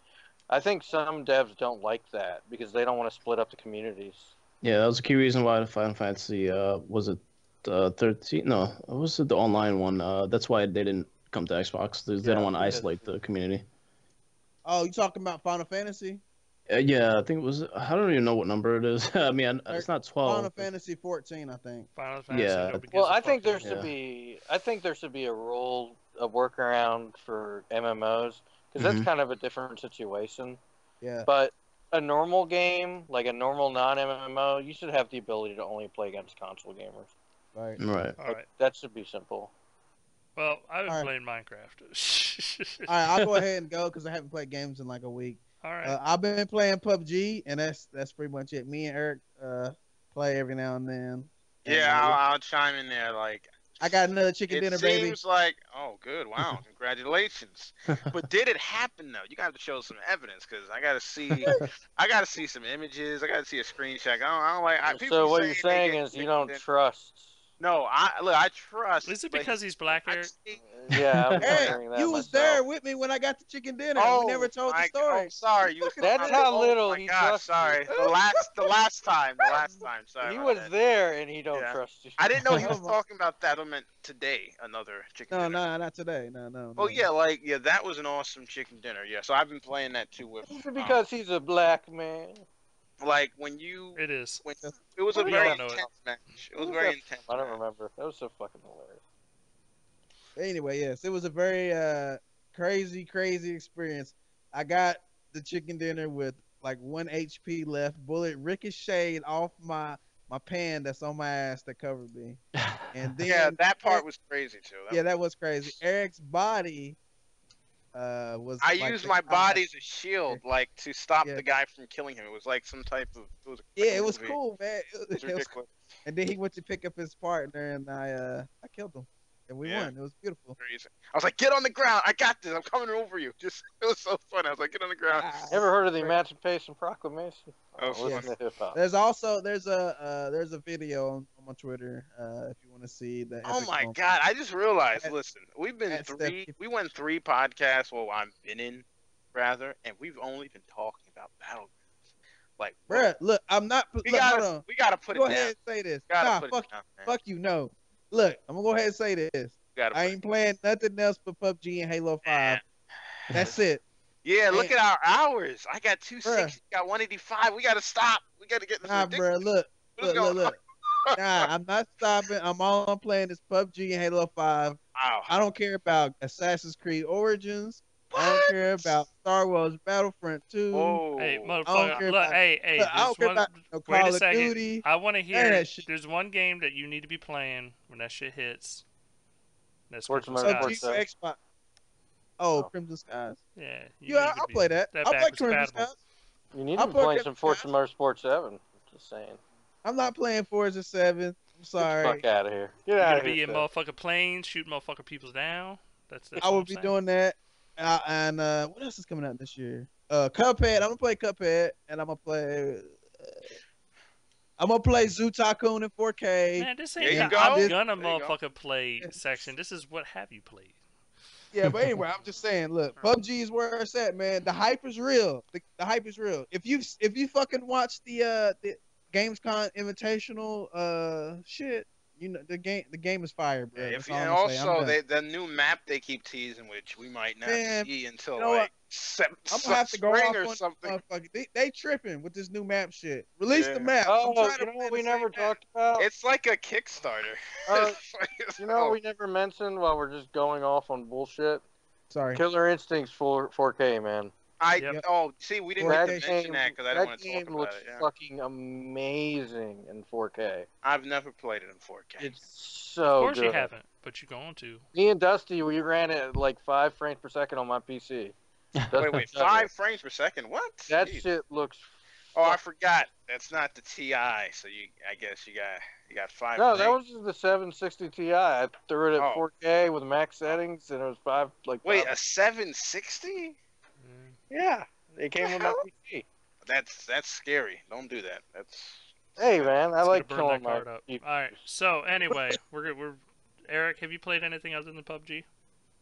I think some devs don't like that because they don't want to split up the communities. Yeah, that was a key reason why the Final Fantasy was it 13? No, was it the online one? That's why they didn't come to Xbox. They Yeah, don't want to because- isolate the community. Oh, you talking about Final Fantasy? Yeah, I think it was. I don't even know what number it is. I mean, it's not 12. Final Fantasy 14, I think. Final Fantasy. Yeah. Nobody gives Well, a I fuck think there anymore. should be. I think there should be a rule, a workaround for MMOs because that's Mhm. kind of a different situation. Yeah. But a normal game, like a normal non-MMO, you should have the ability to only play against console gamers. Right. Right. All right. That should be simple. Well, I've been All right. playing Minecraft. All right, I'll go ahead and go because I haven't played games in like a week. All right. I've been playing PUBG, and that's pretty much it. Me and Eric play every now and then. Yeah, And, I'll chime in there. Like, I got another chicken it dinner, baby. seems like, oh, good, wow, congratulations. But did it happen though? You got to show some evidence because I got to see some images. I got to see a screenshot. I don't like. People So what you're they saying get is you chicken don't dinner. trust. No, I trust. Is it but because he's black, I Eric? see- Yeah, I'm Hey, wondering that you was myself. there with me when I got the chicken dinner. we never told the story. Oh, sorry, you. That's how little oh my he gosh, trusts you. sorry. The last time. Sorry. He about was that. there and he don't Yeah. trust you. I didn't know he was Oh my- talking about that. I meant today, another chicken No, dinner. not today. No. Oh yeah, that was an awesome chicken dinner. Yeah, so I've been playing that too with. Because he's a black man. Like when you, It is. when it was a We very all know it. intense match. It was very intense. I don't match. remember. That was so fucking hilarious. Anyway, yes, it was a very crazy experience. I got the chicken dinner with like 1 HP left. Bullet ricocheted off my pan that's on my ass that covered me. And then Yeah, that part was crazy too. that was crazy. Eric's body was. I like used the my guy- body as a shield, like to stop Yeah. the guy from killing him. It was like some type of. It was. Yeah, it was movie. cool, man. It was ridiculous. And then he went to pick up his partner, and I killed him, and we Yeah. won. It was beautiful. Crazy. I was like, get on the ground. I got this. I'm coming over you. Just it was so fun. I was like, get on the ground. Ever heard of the Emancipation Proclamation? Oh, listen to hip hop. There's a video on my Twitter if you want to see the. Oh epic my moment. god! I just realized. At- Listen, we've been at three. Steph- We went 3 podcasts. Well, I've been in, rather, and we've only been talking about battlegrounds. Like, Bruh, look, I'm not. we Look, hold gotta, on. we gotta put Go it down. ahead and say this. Gotta Nah, put fuck, it down, man. fuck you. No, look, I'm gonna go ahead and say this. Gotta I put ain't playing nothing else but PUBG and Halo 5. That's it. Yeah, look Man. at our hours. I got 260. Bruh. Got 185. We gotta stop. We gotta get this. Nah, ridiculous. bruh, look. What is going Look. Nah, I'm not stopping. I'm playing this PUBG and Halo 5. Wow. I don't care about Assassin's Creed Origins. I don't care about Star Wars Battlefront 2. Whoa. Hey, care motherfucker. Look, about- hey. Look, I don't There's care one, about no wait Call a of second. Duty. I want to None hear. of that shit. There's one game that you need to be playing when that shit hits. That's Forza Crimson Motorsport Skies. PUBG for Xbox. Oh, Oh. Crimson Skies. Yeah. Yeah, I'll play that. I'll play backwards Crimson compatible. Skies. You need I'll to be play playing Crimson some Forza Skies. Motorsport 7. Just saying. I'm not playing Forza 7. I'm Get the sorry. fuck out of here. Get You're out gonna of be here. in Seth. motherfucking planes, shooting motherfucking people down. That's I what will I'm be saying. doing that. And what else is coming out this year? Cuphead. I'm gonna play Cuphead, and I'm gonna play Zoo Tycoon in 4K. Man, this There ain't you the go. I'm There gonna you go. motherfucking play section. This is what have you played. Yeah, but anyway, I'm just saying. Look, PUBG is where it's at, man. The hype is real. The hype is real. If you fucking watch the Gamescom Invitational shit, you know the game is fire, bro. That's all And I'm saying. also, the new map they keep teasing, which we might not see until like I'm gonna have to go spring off or on something. They tripping with this new map shit. Release the map. Oh, I'm trying you to know play what we the never same map. talked about? It's like a Kickstarter. You know what we never mentioned while we're just going off on bullshit? Sorry. Killer Instincts 4K, man. See, we didn't That mention that because I didn't want to talk about looks it. Yeah. fucking amazing in 4K. I've never played it in 4K. It's so Of course good. you haven't, but you're going to. Me and Dusty, we ran it at like 5 frames per second on my PC. Wait, 5 frames per second? What? That Jeez. shit looks. Oh, I forgot. That's not the TI. So I guess you got 5. No, frames. that was just the 760 Ti. I threw it at Oh. 4K with max settings, and it was 5 like. Wait, 5. a 760? Yeah, it came with my PC. That's scary. Don't do that. That's. Hey man, I like burn killing that my. card up. All right. So anyway, we're Eric. Have you played anything other than PUBG?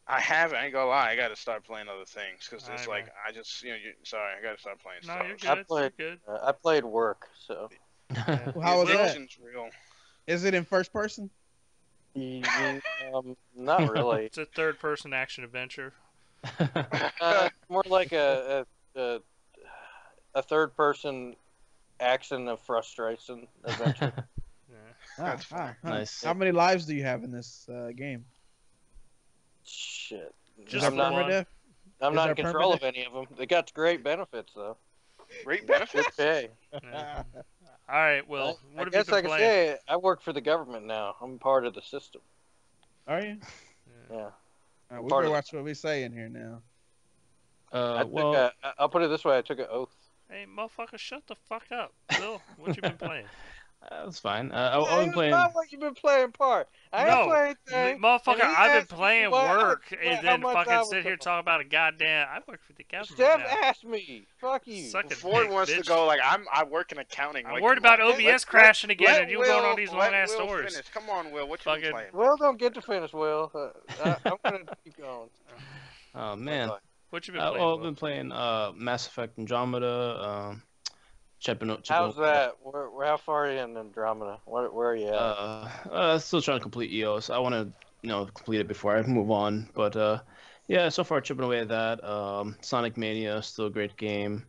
I haven't. I ain't gonna lie. I gotta start playing other things because it's Alright, like I just sorry. I gotta start playing No, stuff. you're good. played- You're good. I played work, so. Well, how was that? Addiction's real. Is it in first person? Not really. It's a third-person action adventure. More like a third-person action of frustration adventure. That's fine. Nice. How many lives do you have in this game? Shit. Just I'm not. permadeath? I'm Is not in there control permadeath? of any of them. They got great benefits though. Great benefits. Okay. Yeah. All right. Well, I what have guess you I been can playing? say I work for the government now. I'm part of the system. Are you? Yeah. We Part better of watch what we say in here now. I'll put it this way: I took an oath. Hey, motherfucker, shut the fuck up. Bill, what you been playing? That's fine. I've been It's playing. not what you've been playing part. I ain't playing anything. Motherfucker, and he I've been asked me playing what- work how and then much I fucking was sit here doing. talking about a goddamn. I work for the government Steph now. asked me. Fuck you. Suck it, Ford dick, wants to bitch. go like I work in accounting. I'm like, worried come about on. OBS crashing again Let and you going on these Will- let long-ass Will stories. finish. Come on, Will. What you been Fucking- playing? Will don't get to finish. Will, I'm gonna keep going. Oh man. What you been playing? I've Will? been playing Mass Effect Andromeda. Chipping How's away. that? How far are you in Andromeda? Where are you at? Still trying to complete EOS. I want to complete it before I move on. But yeah, so far chipping away at that. Sonic Mania, still a great game.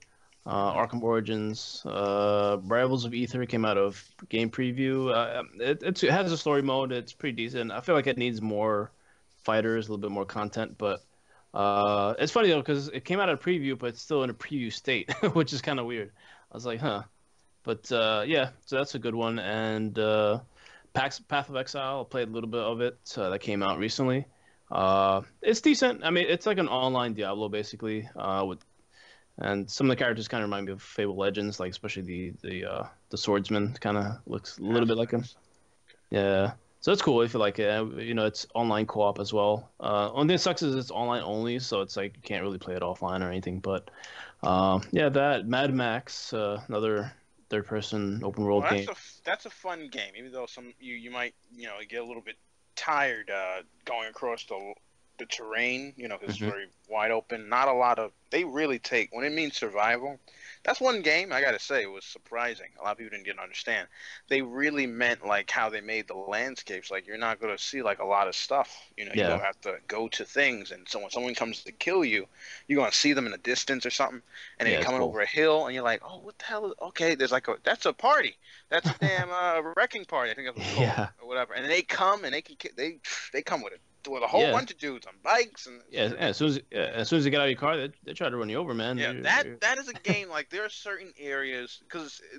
Arkham Origins, Rivals of Ether came out of game preview. It has a story mode. It's pretty decent. I feel like it needs more fighters, a little bit more content. But it's funny though because it came out of preview, but it's still in a preview state, which is kind of weird. I was like, huh. But yeah, so that's a good one. And Path of Exile, I played a little bit of it. That came out recently. It's decent. I mean, it's like an online Diablo basically. And some of the characters kind of remind me of Fable Legends, like especially the swordsman kind of looks a little bit like him. Yeah. So it's cool if you like it. It's online co-op as well. Only thing that sucks is it's online only, so it's like you can't really play it offline or anything. But yeah, that Mad Max, another third-person open-world game. That's a fun game, even though you might get a little bit tired going across the terrain, because it's very wide open. Not a lot of they really take when it means survival. That's one game I gotta say was surprising. A lot of people didn't understand. They really meant like how they made the landscapes. Like you're not gonna see like a lot of stuff. You don't have to go to things, and so when someone comes to kill you, you're gonna see them in the distance or something, and they're coming over a hill, and you're like, oh, what the hell? Okay, there's like that's a party. That's a damn wrecking party. I think that's what it's called, or whatever. And they come and they come with a whole bunch of dudes on bikes and as soon as you get out of your car, they try to run you over, man. Yeah, that is a game like there are certain areas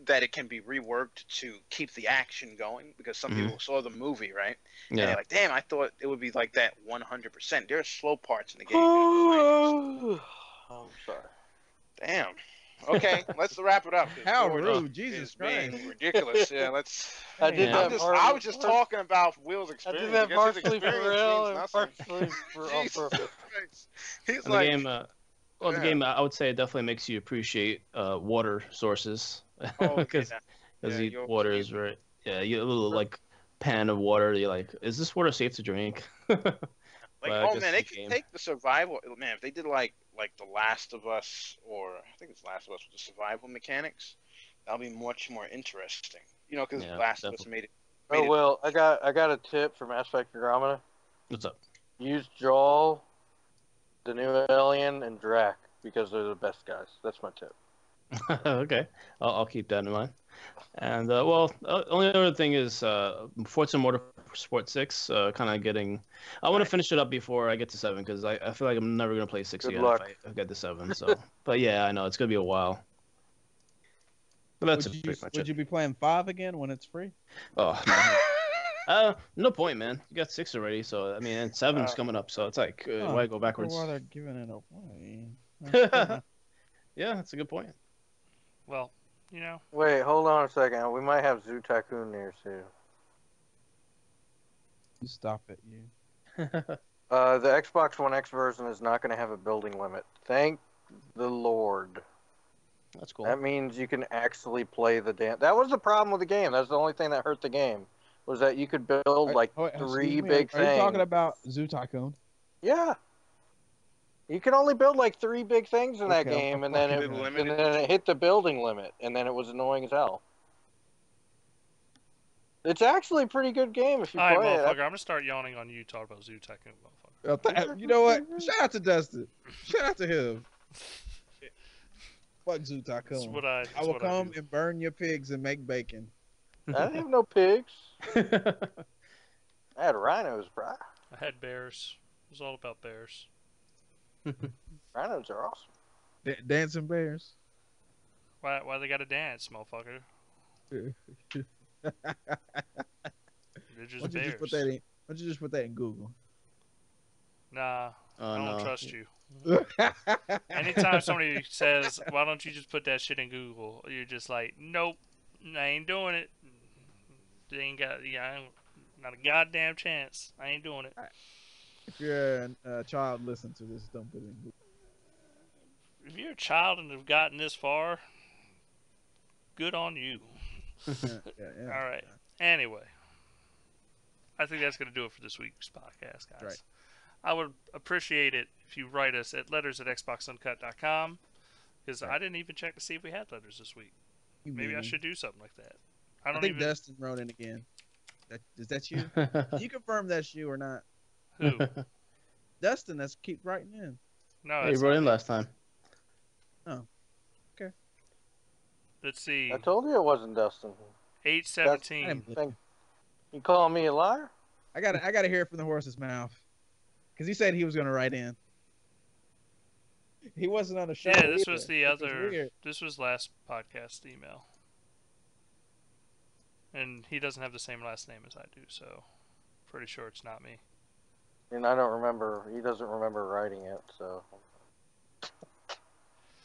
that it can be reworked to keep the action going because some people saw the movie, right? And they're like, damn, I thought it would be like that 100%. There are slow parts in the game. I'm sorry. Damn. Okay, let's wrap it up. How rude, Jesus Christ! Being ridiculous. Yeah, let's. I did that. I was just talking about Will's experience. I did that partially for real and partially on purpose. He's the like, game. The game I would say definitely makes you appreciate water sources because water is right. Yeah, you a little like pan of water. You're like, is this water safe to drink? Like, But I oh guess man, they it's a could game. take the survival. Man, if they did like The Last of Us, or I think it's Last of Us with the survival mechanics, that'll be much more interesting. You know, because Yeah, Last of Us definitely. made it. Oh well, I got a tip from Mass Effect Andromeda. What's up? Use Joel, the new alien, and Drac because they're the best guys. That's my tip. Okay, I'll keep that in mind. And only other thing is Forza Motorsport 6. Kind of getting. I want to finish it up before I get to 7 because I feel like I'm never gonna play 6 Good again luck. if I get to 7. So, but yeah, I know it's gonna be a while. But that's pretty much Would it. you be playing 5 again when it's free? Oh, no point, man. You got 6 already, so I mean, and 7's coming up, so it's like, why go backwards? Why they're giving it away? Yeah, that's a good point. Well, you know. Wait, hold on a second. We might have Zoo Tycoon near soon. You stop it, you. The Xbox One X version is not going to have a building limit. Thank the Lord. That's cool. That means you can actually play the damn. That was the problem with the game. That's the only thing that hurt the game. Was that you could build like three big things. Are you talking about Zoo Tycoon? Yeah. You can only build like 3 big things in that game, and then it hit the building limit, and then it was annoying as hell. It's actually a pretty good game if you All right, play motherfucker. it. I'm gonna start yawning on you talking about Zoo Tycoon, motherfucker. You know what? Shout out to Dustin. Shout out to him. Fuck Zoo Tycoon. I will come and burn your pigs and make bacon. I didn't have no pigs. I had rhinos, bro. I had bears. It was all about bears. Rhinos are awesome. Dancing bears. Why they gotta dance, motherfucker? They're just bears. Why don't you just put that in Google? Nah, I don't trust you. you. Anytime somebody says, "Why don't you just put that shit in Google?" You're just like, "Nope, I ain't doing it. They ain't got, not a goddamn chance. I ain't doing it." If you're a child, listen to this. Don't put it in Google. If you're a child and have gotten this far, good on you. Yeah. All right. Anyway, I think that's going to do it for this week's podcast, guys. Right. I would appreciate it if you write us at letters@xboxuncut.com, because I didn't even check to see if we had letters this week. Maybe I should do something like that. I think Dustin wrote in again. Is that you? Can you confirm that's you or not? Who? Dustin, that's keep writing in. No, he wrote in last time. Oh, okay. Let's see. I told you it wasn't Dustin. 817. You calling me a liar? I gotta hear it from the horse's mouth, because he said he was gonna write in. He wasn't on the show. Yeah, this either. was the other. This was last podcast email, and he doesn't have the same last name as I do, so pretty sure it's not me. And I don't remember. He doesn't remember writing it, so.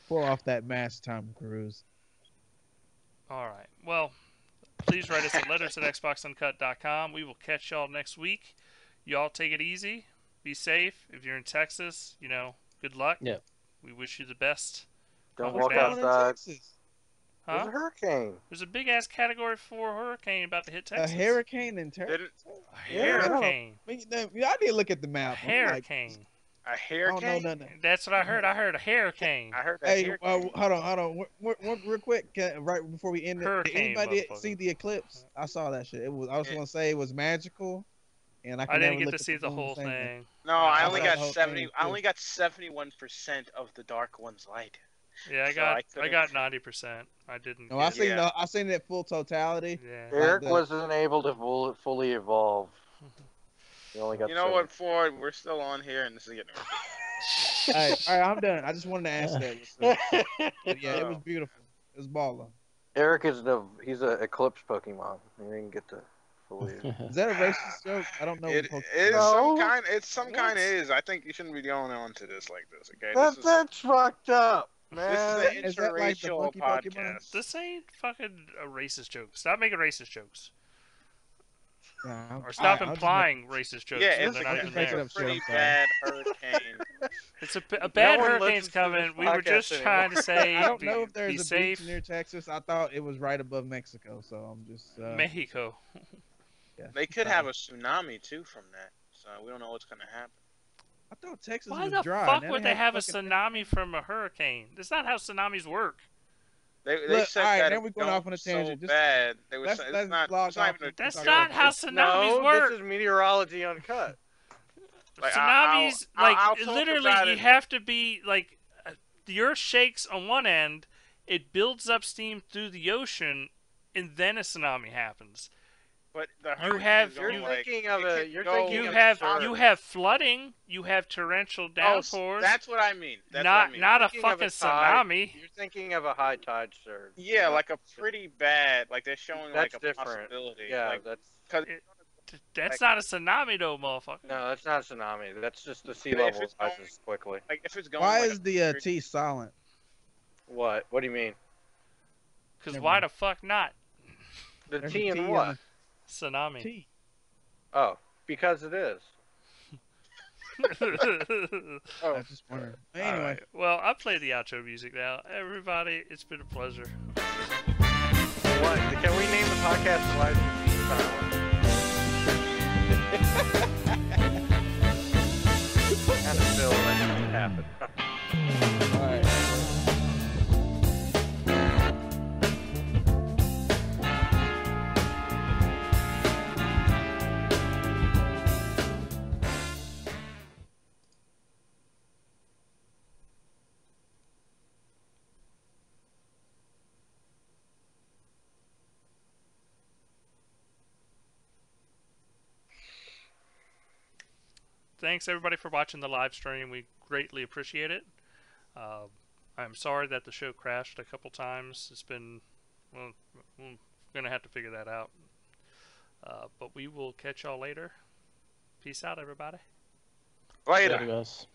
Pull off that mask, Tom Cruise. All right. Well, please write us at letters@xboxuncut.com. We will catch y'all next week. Y'all take it easy. Be safe. If you're in Texas, good luck. Yeah. We wish you the best. Don't walk outside. Huh? There's a hurricane. There's a big ass Category 4 hurricane about to hit Texas. A hurricane in Texas. A hurricane. I need to look at the map. A hurricane. A hurricane? That's what I heard. I heard a hurricane. I heard a Hey, hurricane. hold on. Real quick, right before we end it. Did anybody see the eclipse? I saw that shit. I was gonna say it was magical, and I didn't get to see the whole thing. No, I only got whole 70. thing, I only got 71% of the dark one's light. Yeah, I got 90%. I didn't. No, I seen it full totality. Yeah. Eric wasn't able to fully evolve. He only got. You know what, Ford? We're still on here, and this is getting. All right, I'm done. I just wanted to ask that. But yeah, it was beautiful. It was baller. Eric he's an Eclipse Pokemon. He didn't get to fully. Is that a racist joke? I don't know. It what is No. some kind. It's some kind of is. I think you shouldn't be going on to this like this. Okay. That's fucked up, This man. is an like the interracial monkey Pokemon? podcast. This ain't fucking a racist joke. Stop making racist jokes. Or stop implying racist jokes. Yeah, when it's they're not even there. a pretty bad hurricane. It's a bad one hurricane's listens to coming. this We were podcast just anymore. trying to say I don't know be if there's a safe. beach near Texas. I thought it was right above Mexico, so I'm just. Mexico. Yeah. They could have a tsunami too from that, so we don't know what's gonna happen. I thought Texas Why was the dry. fuck Now would they have a fucking- tsunami from a hurricane? That's not how tsunamis work. They Look, said all right, that now it we're going was off on a so tangent. Just- bad. They were let's- saying, let's it's not log even off and That's talk not about how this. tsunamis No, work. this is meteorology uncut. Like, Tsunamis, I'll talk literally, about you it. have to be like, the earth shakes on one end, it builds up steam through the ocean, and then a tsunami happens. But the You have- hurricanes You're don't, like, thinking of it a. can You're go- thinking You of have absurd. you have flooding, you have torrential downpours. That's what I mean. That's not what I mean. not a Thinking of fucking tide. tsunami. You're thinking of a high tide surge. Yeah, like a pretty bad. Like they're showing That's like a different. possibility. Yeah, like, that's. That's not a tsunami though, motherfucker. No, that's not a tsunami. That's just the sea If level it's rises quickly. like if it's going. Why like is the T silent? What? What do you mean? Because Never why mind. the fuck not? The There's T a in T on what? Tsunami. T. Oh, because it is. Oh, I just wondering. Anyway, Alright, well, I play the outro music now. Everybody, it's been a pleasure. What? Can we name the podcast Why is the T silent? Kind of feel like it should happen. all right. Thanks everybody for watching the live stream. We greatly appreciate it. I'm sorry that the show crashed a couple times. It's been, well, we're gonna have to figure that out. But we will catch y'all later. Peace out, everybody. later. Later, guys.